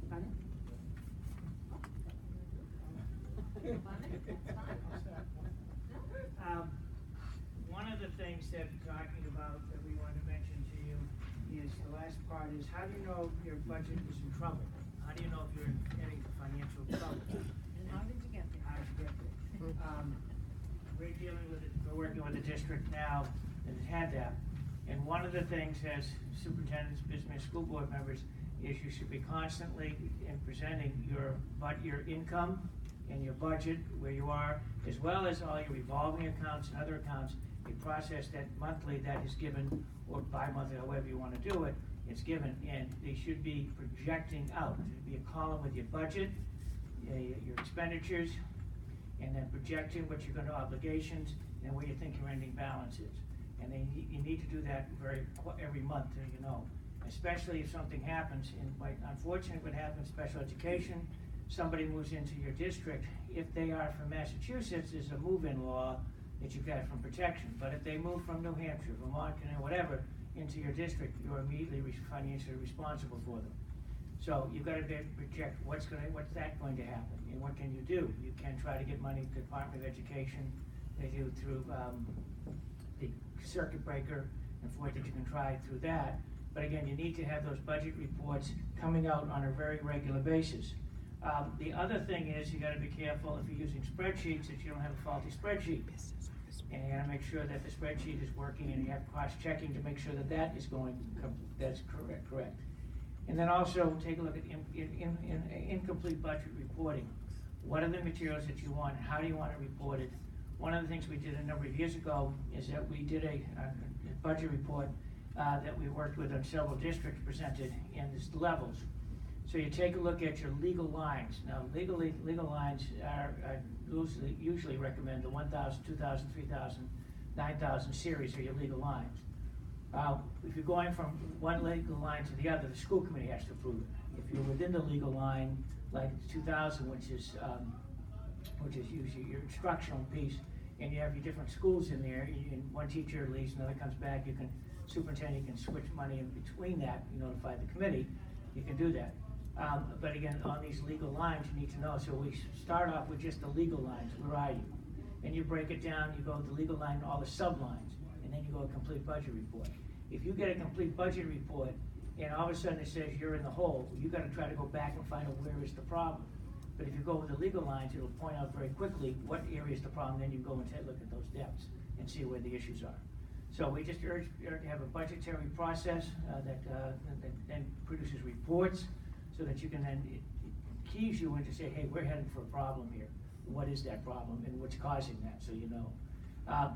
A: Got it?
K: One of the things that we're talking about that we want to mention to you is the last part is, how do you know your budget is in trouble? How do you know if you're getting into financial trouble?
F: And how did you get there?
K: How did you get there? We're dealing with it, we're working with a district now that has had that. And one of the things as superintendents, business, school board members, is you should be constantly in presenting your income and your budget, where you are, as well as all your revolving accounts and other accounts, a process that monthly that is given, or bi-monthly, however you wanna do it, it's given, and they should be projecting out. There should be a column with your budget, your expenditures, and then projecting what you're gonna obligations, and where you think your ending balance is. And you need to do that every month, you know, especially if something happens, and unfortunately what happens in special education, somebody moves into your district. If they are from Massachusetts, there's a move-in law that you've got from protection. But if they move from New Hampshire, Vermont, whatever, into your district, you're immediately financially responsible for them. So you've got to project what's that going to happen, and what can you do? You can try to get money to the Department of Education. They do through the circuit breaker, and for it that you can try through that. But again, you need to have those budget reports coming out on a very regular basis. The other thing is, you gotta be careful if you're using spreadsheets that you don't have a faulty spreadsheet. And you gotta make sure that the spreadsheet is working, and you have cross-checking to make sure that that is that's correct. And then also take a look at incomplete budget reporting. What are the materials that you want? How do you want it reported? One of the things we did a number of years ago is that we did a budget report that we worked with on several districts presented in these levels. So you take a look at your legal lines. Now, legal lines are usually recommend the 1,000, 2,000, 3,000, 9,000 series are your legal lines. If you're going from one legal line to the other, the school committee has to approve it. If you're within the legal line, like 2,000, which is usually your instructional piece, and you have your different schools in there, and one teacher leaves, another comes back, superintendent can switch money in between that, you notify the committee, you can do that. But again, on these legal lines, you need to know, so we start off with just the legal lines, where are you? And you break it down, you go with the legal line, all the sublines, and then you go a complete budget report. If you get a complete budget report, and all of a sudden it says you're in the hole, you gotta try to go back and find out where is the problem. But if you go with the legal lines, it'll point out very quickly what area is the problem, then you go and look at those depths and see where the issues are. So we just urge to have a budgetary process that then produces reports, so that you can then, it keys you in to say, hey, we're heading for a problem here. What is that problem, and what's causing that, so you know.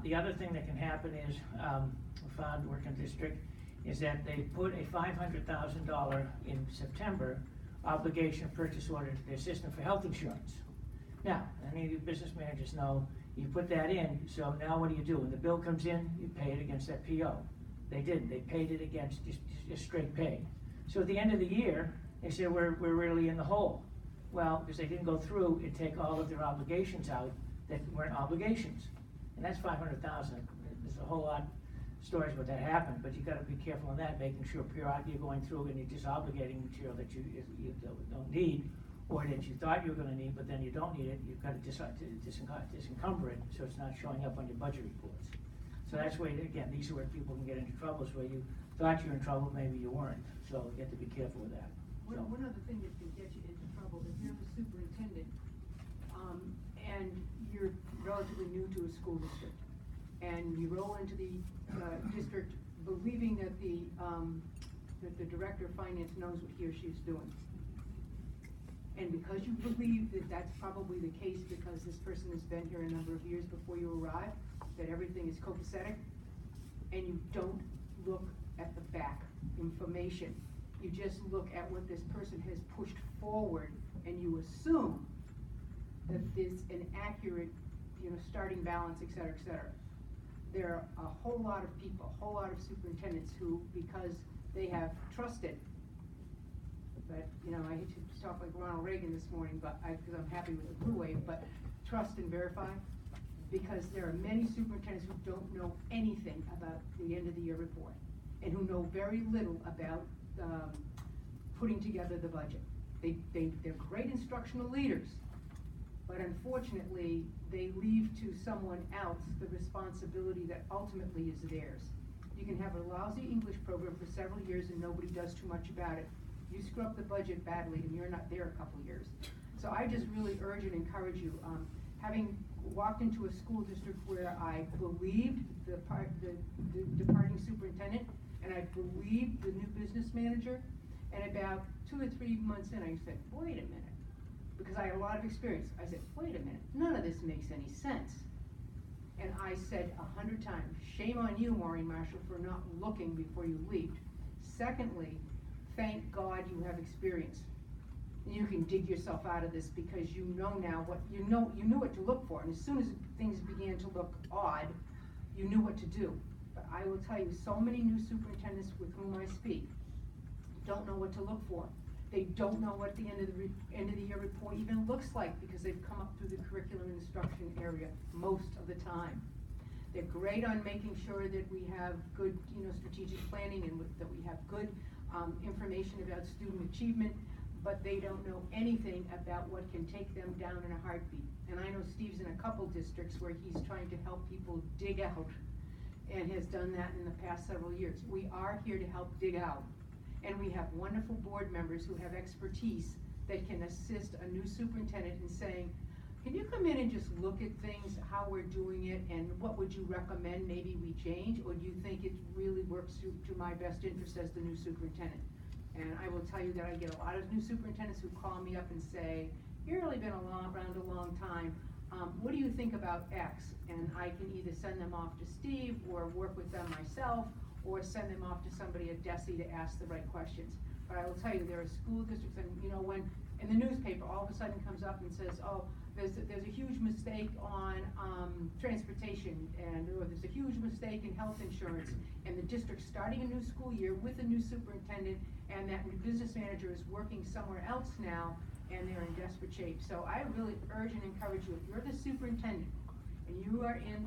K: The other thing that can happen is, we found working district, is that they put a $500,000 in September obligation purchase order to their system for health insurance. Now, any of you business managers know, you put that in, so now what do? When the bill comes in, you pay it against that PO. They didn't, they paid it against just straight pay. So at the end of the year, they said, we're really in the hole. Well, because they didn't go through and take all of their obligations out that weren't obligations. And that's $500,000. There's a whole lot of stories about that happened, but you gotta be careful on that, making sure periodically you're going through and you're disobligating material that you don't need, or that you thought you were gonna need, but then you don't need it. You've gotta disencumber it, so it's not showing up on your budget reports. So that's where, again, these are where people can get into trouble, is where you thought you were in trouble, maybe you weren't. So you have to be careful with that. So-
L: One other thing that can get you into trouble, if you're the superintendent, and you're relatively new to a school district, and you roll into the, district believing that the director of finance knows what he or she is doing. And because you believe that that's probably the case because this person has been here a number of years before you arrive, that everything is copacetic, and you don't look at the back information. You just look at what this person has pushed forward, and you assume that there's an accurate, starting balance, et cetera, et cetera. There are a whole lot of people, a whole lot of superintendents who, because they have trusted, but, I hate to talk like Ronald Reagan this morning, but because I'm happy with the blue wave, but trust and verify, because there are many superintendents who don't know anything about the end of the year report, and who know very little about, putting together the budget. They're great instructional leaders, but unfortunately, they leave to someone else the responsibility that ultimately is theirs. You can have a lousy English program for several years and nobody does too much about it. You screw up the budget badly and you're not there a couple years. So I just really urge and encourage you, having walked into a school district where I believed the departing superintendent, and I believed the new business manager, and about 2 or 3 months in, I said, wait a minute. Because I had a lot of experience. I said, wait a minute, none of this makes any sense. And I said 100 times, shame on you, Maureen Marshall, for not looking before you leaped. Secondly, thank God you have experience. You can dig yourself out of this because you know now what, you knew what to look for. And as soon as things began to look odd, you knew what to do. But I will tell you, so many new superintendents with whom I speak don't know what to look for. They don't know what the end of the year report even looks like because they've come up through the curriculum instruction area most of the time. They're great on making sure that we have good, strategic planning and that we have good information about student achievement, but they don't know anything about what can take them down in a heartbeat. And I know Steve's in a couple districts where he's trying to help people dig out and has done that in the past several years. We are here to help dig out. And we have wonderful board members who have expertise that can assist a new superintendent in saying, can you come in and just look at things, how we're doing it, and what would you recommend maybe we change, or do you think it really works to my best interest as the new superintendent? And I will tell you that I get a lot of new superintendents who call me up and say, you've really been around a long time, what do you think about X? And I can either send them off to Steve or work with them myself, or send them off to somebody at DESE to ask the right questions. But I will tell you, there are school districts, and when in the newspaper all of a sudden comes up and says, oh, there's a huge mistake on transportation, or there's a huge mistake in health insurance, and the district's starting a new school year with a new superintendent, and that new business manager is working somewhere else now, and they're in desperate shape. So I really urge and encourage you, if you're the superintendent, and you are in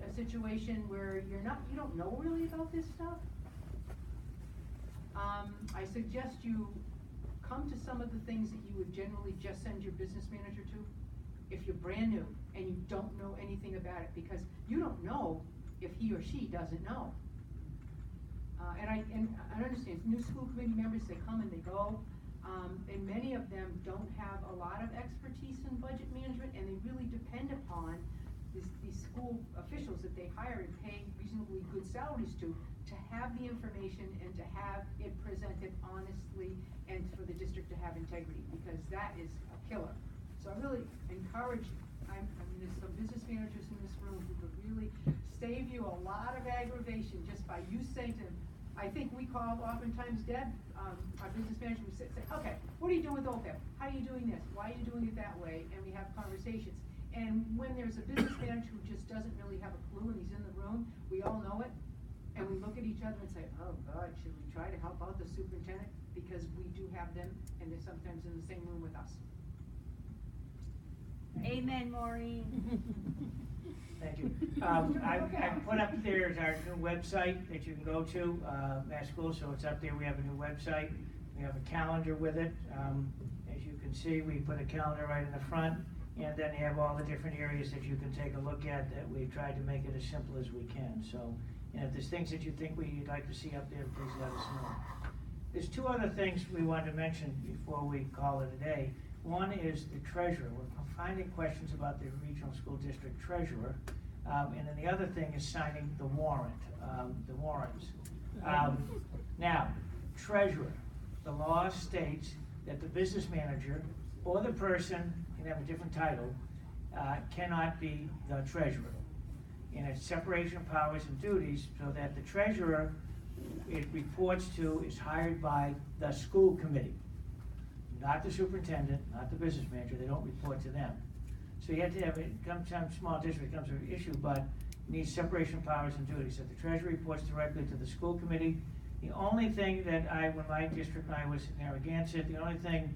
L: a situation where you don't know really about this stuff, I suggest you come to some of the things that you would generally just send your business manager to if you're brand new and you don't know anything about it, because you don't know if he or she doesn't know. And I understand, new school committee members, they come and they go, and many of them don't have a lot of expertise in budget management, and they really depend upon these school officials that they hire and pay reasonably good salaries to have the information and to have it presented honestly, and for the district to have integrity, because that is a killer. So I really encourage you. There's some business managers in this room who could really save you a lot of aggravation just by you saying to them, I think we call oftentimes Deb, our business manager, we say, okay, what are you doing with OPEB? How are you doing this? Why are you doing it that way? And we have conversations. And when there's a business manager who just doesn't really have a clue and he's in the room, we all know it. And we look at each other and say, oh God, should we try to help out the superintendent? Because we do have them and they're sometimes in the same room with us.
H: Amen, Maureen.
K: Thank you. I put up there is our new website that you can go to, MASC School, so it's up there. We have a new website. We have a calendar with it. As you can see, we put a calendar right in the front, and then you have all the different areas that you can take a look at that we've tried to make it as simple as we can. So, and if there's things that you think we'd like to see up there, please let us know. There's two other things we wanted to mention before we call it a day. One is the treasurer. We're finding questions about the regional school district treasurer. And then the other thing is signing the warrant, the warrants. Now, treasurer, the law states that the business manager or the person, can have a different title, cannot be the treasurer. And it's separation of powers and duties, so that the treasurer it reports to is hired by the school committee. Not the superintendent, not the business manager, they don't report to them. So you have to have, it sometimes small district becomes an issue, but you need separation of powers and duties. So the treasurer reports directly to the school committee. The only thing that when my district and I was in Narragansett, the only thing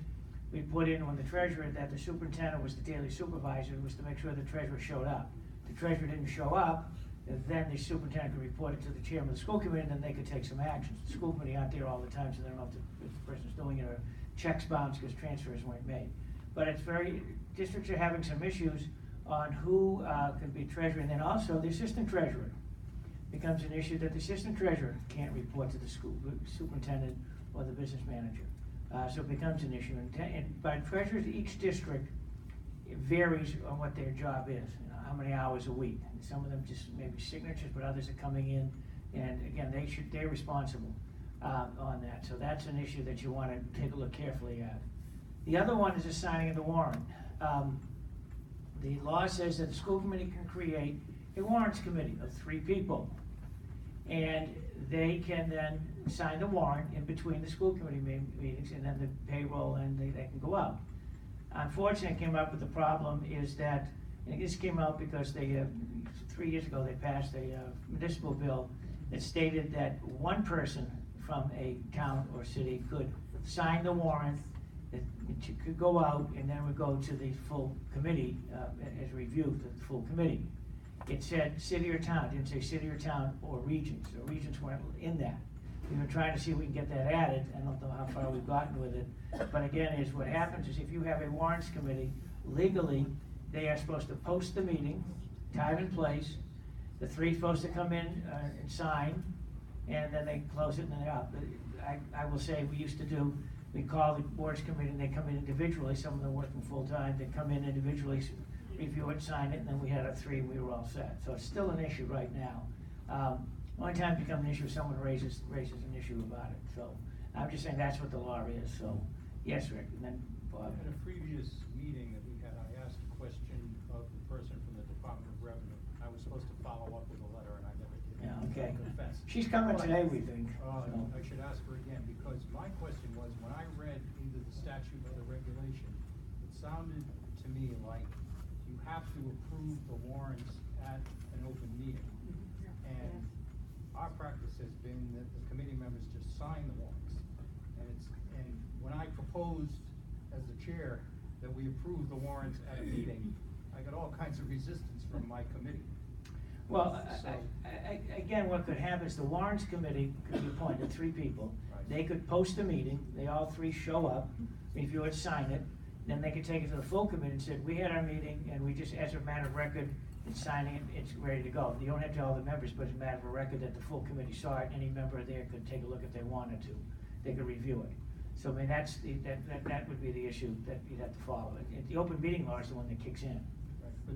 K: we put in when the treasurer, that the superintendent was the daily supervisor, was to make sure the treasurer showed up. If the treasurer didn't show up, then the superintendent could report it to the chairman of the school committee, and then they could take some actions. The school committee aren't there all the time, so they don't know if the person's doing it or checks bounced because transfers weren't made. But it's districts are having some issues on who can be treasurer, and then also the assistant treasurer becomes an issue that the assistant treasurer can't report to the school superintendent or the business manager. So it becomes an issue. And by treasurers, each district, it varies on what their job is, how many hours a week. And some of them just maybe signatures, but others are coming in, and again, they're responsible on that. So that's an issue that you want to take a look carefully at. The other one is the signing of the warrant. The law says that the school committee can create a warrants committee of 3 people. And they can then sign the warrant in between the school committee meetings, and then the payroll, and they can go out. Unfortunately, came up with the problem is that, and this came out because they, 3 years ago, they passed a municipal bill that stated that one person from a town or city could sign the warrant, it could go out, and then it would go to the full committee as a review to the full committee. It said city or town, it didn't say city or town or regions. The regions weren't in that. We've been trying to see if we can get that added. I don't know how far we've gotten with it. But again, is what happens is if you have a warrants committee, legally, they are supposed to post the meeting, time and place. The 3 supposed to come in and sign, and then they close it and they're out. I will say, we used to do, we call the boards committee and they come in individually. Some of them working full-time, they come in individually, review it, sign it, and then we had our 3 and we were all set. So it's still an issue right now. Only time it becomes an issue if someone raises an issue about it. So I'm just saying that's what the law is. So yes, Rick, and then Bob.
M: At a previous meeting that we had, I asked a question of the person from the Department of Revenue. I was supposed to follow up with a letter and I never did.
K: Yeah, okay.
M: I confess.
K: She's coming today, we think. So.
M: I should ask her again, because my question was, when I read either the statute or the regulation, it sounded to me like you have to approve the warrants at an open meeting. And our practice has been that the committee members just sign the warrants. And when I proposed as the chair that we approve the warrants at a meeting, I got all kinds of resistance from my committee.
K: Well, again, what could happen is the warrants committee could be appointed 3 people.
M: Right.
K: They could post a meeting, they all 3 show up, review it, sign it, then they could take it to the full committee and say, we had our meeting and we just, as a matter of record, it's signing it, it's ready to go. You don't have to have all the members, but it's a matter of a record that the full committee saw it. Any member there could take a look if they wanted to. They could review it. So I mean, that's that would be the issue that you'd have to follow. The open meeting law is the one that kicks in.
M: Right. But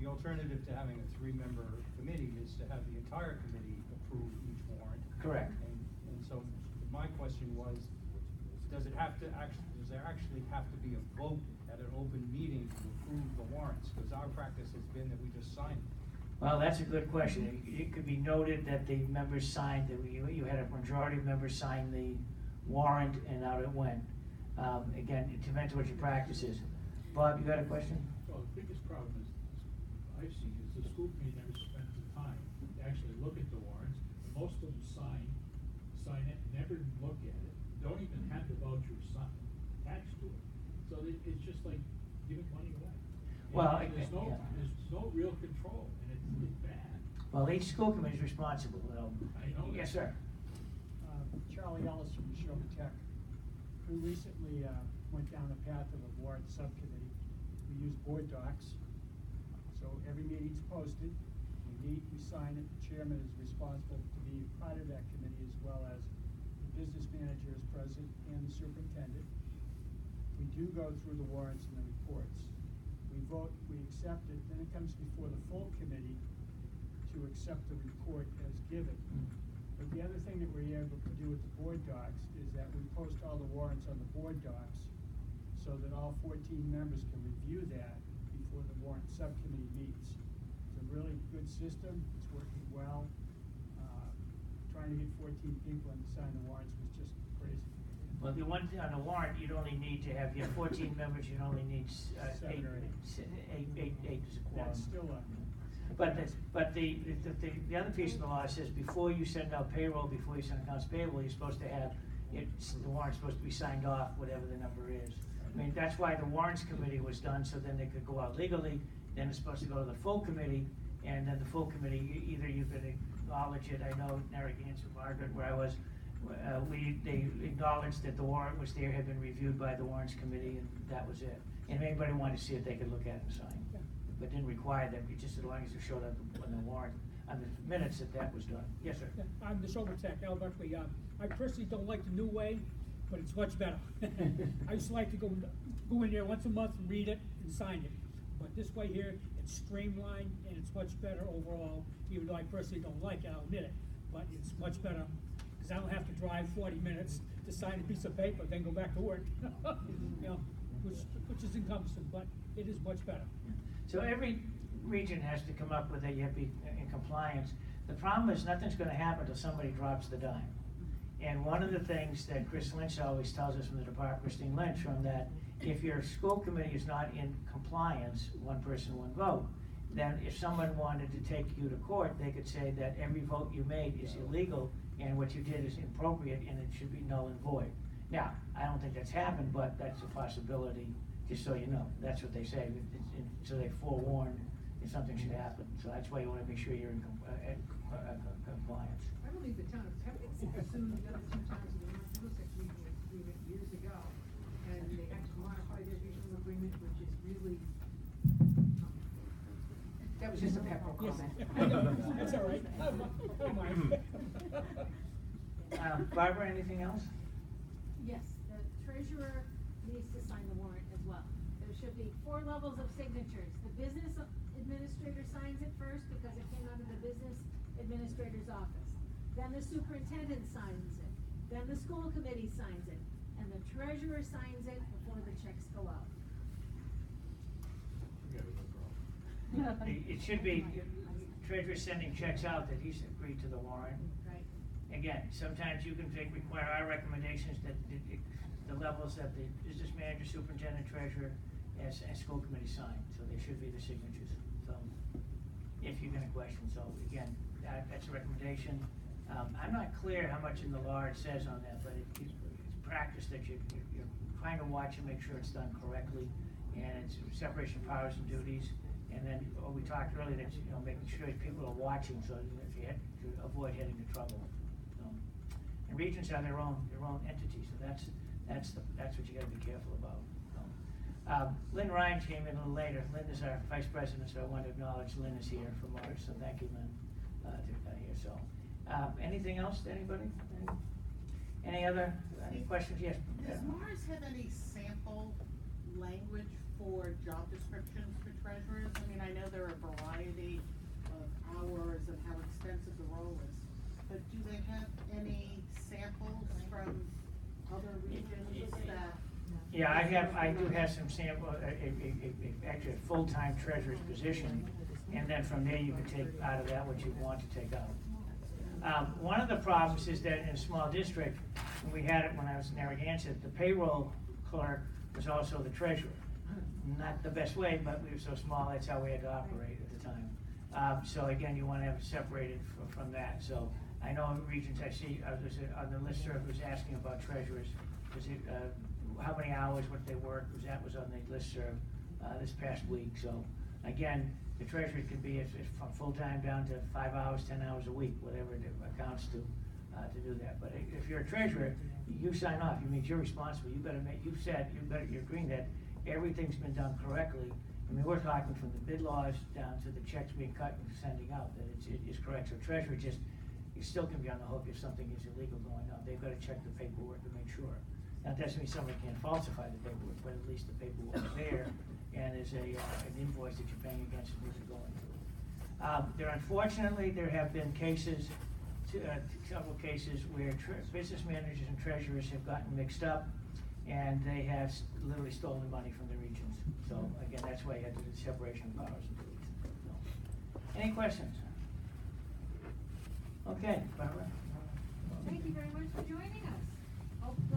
M: the alternative to having a 3-member committee is to have the entire committee approve each warrant.
K: Correct.
M: And so my question was, does there actually have to be a vote at an open meeting to approve the warrants? Because our practice has been that we just sign them.
K: Well, that's a good question. It could be noted that the members signed, that you had a majority of members sign the warrant and out it went. Again, it depends what your practice is. Bob, you got a question?
G: Well, the biggest problem I've seen is the school committee never spends the time to actually look at the warrants. And most of them sign it, never look at it, don't even have the voucher attached to it. So it's just like giving money away.
K: Well,
G: There's
K: yeah.
G: no real control, and it's bad.
K: Well, each school committee is responsible.
G: I know that.
K: Yes, sir.
C: Charlie Ellis from Neshoba Tech. We recently, went down the path of a warrant subcommittee. We use board docs. So every meeting's posted. We meet, we sign it. The chairman is responsible to be part of that committee, as well as the business manager is present and the superintendent. We do go through the warrants and the reports. We vote, we accept it, then it comes before the full committee to accept the report as given. But the other thing that we're able to do with the board docs is that we post all the warrants on the board docs so that all 14 members can review that before the warrant subcommittee meets. It's a really good system, it's working well. Trying to get 14 people in to sign the warrants was just crazy.
K: Well, the one thing on the warrant, you'd only need to have, you have 14 members, you'd only need
C: Seven or eight.
K: eight is a quorum.
C: That's still a.
K: But the other piece of the law says before you send out payroll, before you send accounts payable, you're supposed to have, the warrant's supposed to be signed off, whatever the number is. I mean, that's why the warrants committee was done, so then they could go out legally, then it's supposed to go to the full committee, and then the full committee, either you could acknowledge it, I know Narragansett, Margaret, where I was, they acknowledged that the warrant was there, had been reviewed by the warrants committee, and that was it. And if anybody wanted to see it, they could look at it and sign. But didn't require that, just as long as it showed up on the warrant, on the minutes that was done. Yes, sir.
C: Yeah, I'm the Neshoba Tech, Al Buckley. I personally don't like the new way, but it's much better. I just like to go in there once a month and read it and sign it. But this way here, it's streamlined and it's much better overall, even though I personally don't like it, I'll admit it. But it's much better, because I don't have to drive 40 minutes to sign a piece of paper, then go back to work. You know, which is encumbersome, but it is much better.
K: So every region has to come up with it, you have to be in compliance. The problem is nothing's gonna happen until somebody drops the dime. And one of the things that Chris Lynch always tells us from the department, Christine Lynch, from that, if your school committee is not in compliance, one person, one vote, then if someone wanted to take you to court, they could say that every vote you made is illegal and what you did is inappropriate and it should be null and void. Now, I don't think that's happened, but that's a possibility, just so you know. That's what they say, so they forewarn if something should happen. So that's why you wanna make sure you're in compliance.
L: I believe the town of Pembroke assumed the other two towns of the North Middlesex regional agreement years ago, and they had to modify their regional agreement, which is really.
A: That was just a Pepperell
C: Yes,
A: comment.
C: I know, that's all right. I don't mind.
K: Barbara, anything else?
N: Yes, the treasurer needs to sign the warrant as well. There should be 4 levels of signatures. The business administrator signs it first because it came out of the business administrator's office. Then the superintendent signs it. Then the school committee signs it. And the treasurer signs it before the checks go out.
K: It should be treasurer sending checks out that he's agreed to the warrant.
N: Right.
K: Again, sometimes you can require our recommendations that the levels that the business manager, superintendent, treasurer, and school committee sign, so they should be the signatures. So, if you're gonna question, so again, that's a recommendation. I'm not clear how much in the law it says on that, but it's practice that you're trying to watch and make sure it's done correctly, and it's separation of powers and duties. And then, we talked earlier that, making sure people are watching, so if you had to avoid heading into trouble. So, and regions are their own entity, so that's what you gotta be careful about. So, Lynn Ryan came in a little later. Lynn is our vice president, so I want to acknowledge Lynn is here from Mars, so thank you, Lynn, here, so. Anything else, anybody? Any other questions? Yes.
F: Does Mars have any sample language for job descriptions for treasurers? I mean, I know there are a variety of hours and how extensive the role is, but do they have any samples from other regions that?
K: Yeah, I do have some sample, actually a full-time treasurer's position, and then from there, you can take out of that what you want to take out. One of the problems is that in a small district, and we had it when I was in Narragansett, the payroll clerk was also the treasurer. Not the best way, but we were so small, that's how we had to operate at the time. So again, you wanna have it separated from that, so I know in regions I see, there's on the listserv, was asking about treasurers, was it, how many hours, what they work, that was on the listserv, this past week, so, again, the treasurer can be, if from full-time down to 5 hours, 10 hours a week, whatever it accounts to do that, but if you're a treasurer, you sign off, you mean you're responsible, you better make, you're agreeing that everything's been done correctly. I mean, we're talking from the bid laws down to the checks being cut and sending out, that it is correct, so treasurer just, you still can be on the hook if something is illegal going on, they've gotta check the paperwork to make sure. Now, it doesn't mean somebody can't falsify the paperwork, but at least the paperwork is there, and there's an invoice that you're paying against it needs to go into it. Unfortunately, there have been cases, several cases where business managers and treasurers have gotten mixed up, and they have literally stolen money from the regions. So again, that's why you have the separation of powers and duties. So, any questions? Okay, Barbara.
N: Thank you very much for joining us. Hope to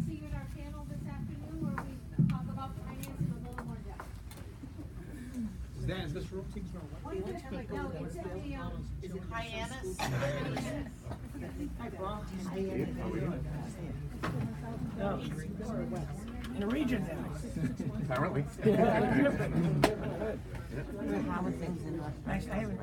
N: see you in our panel this afternoon where we talk about finance in a little more depth.
B: Is this room?
N: No, it's in the,
F: Is it Hyannis?
K: In the region now.
I: Apparently.
K: Nice, I haven't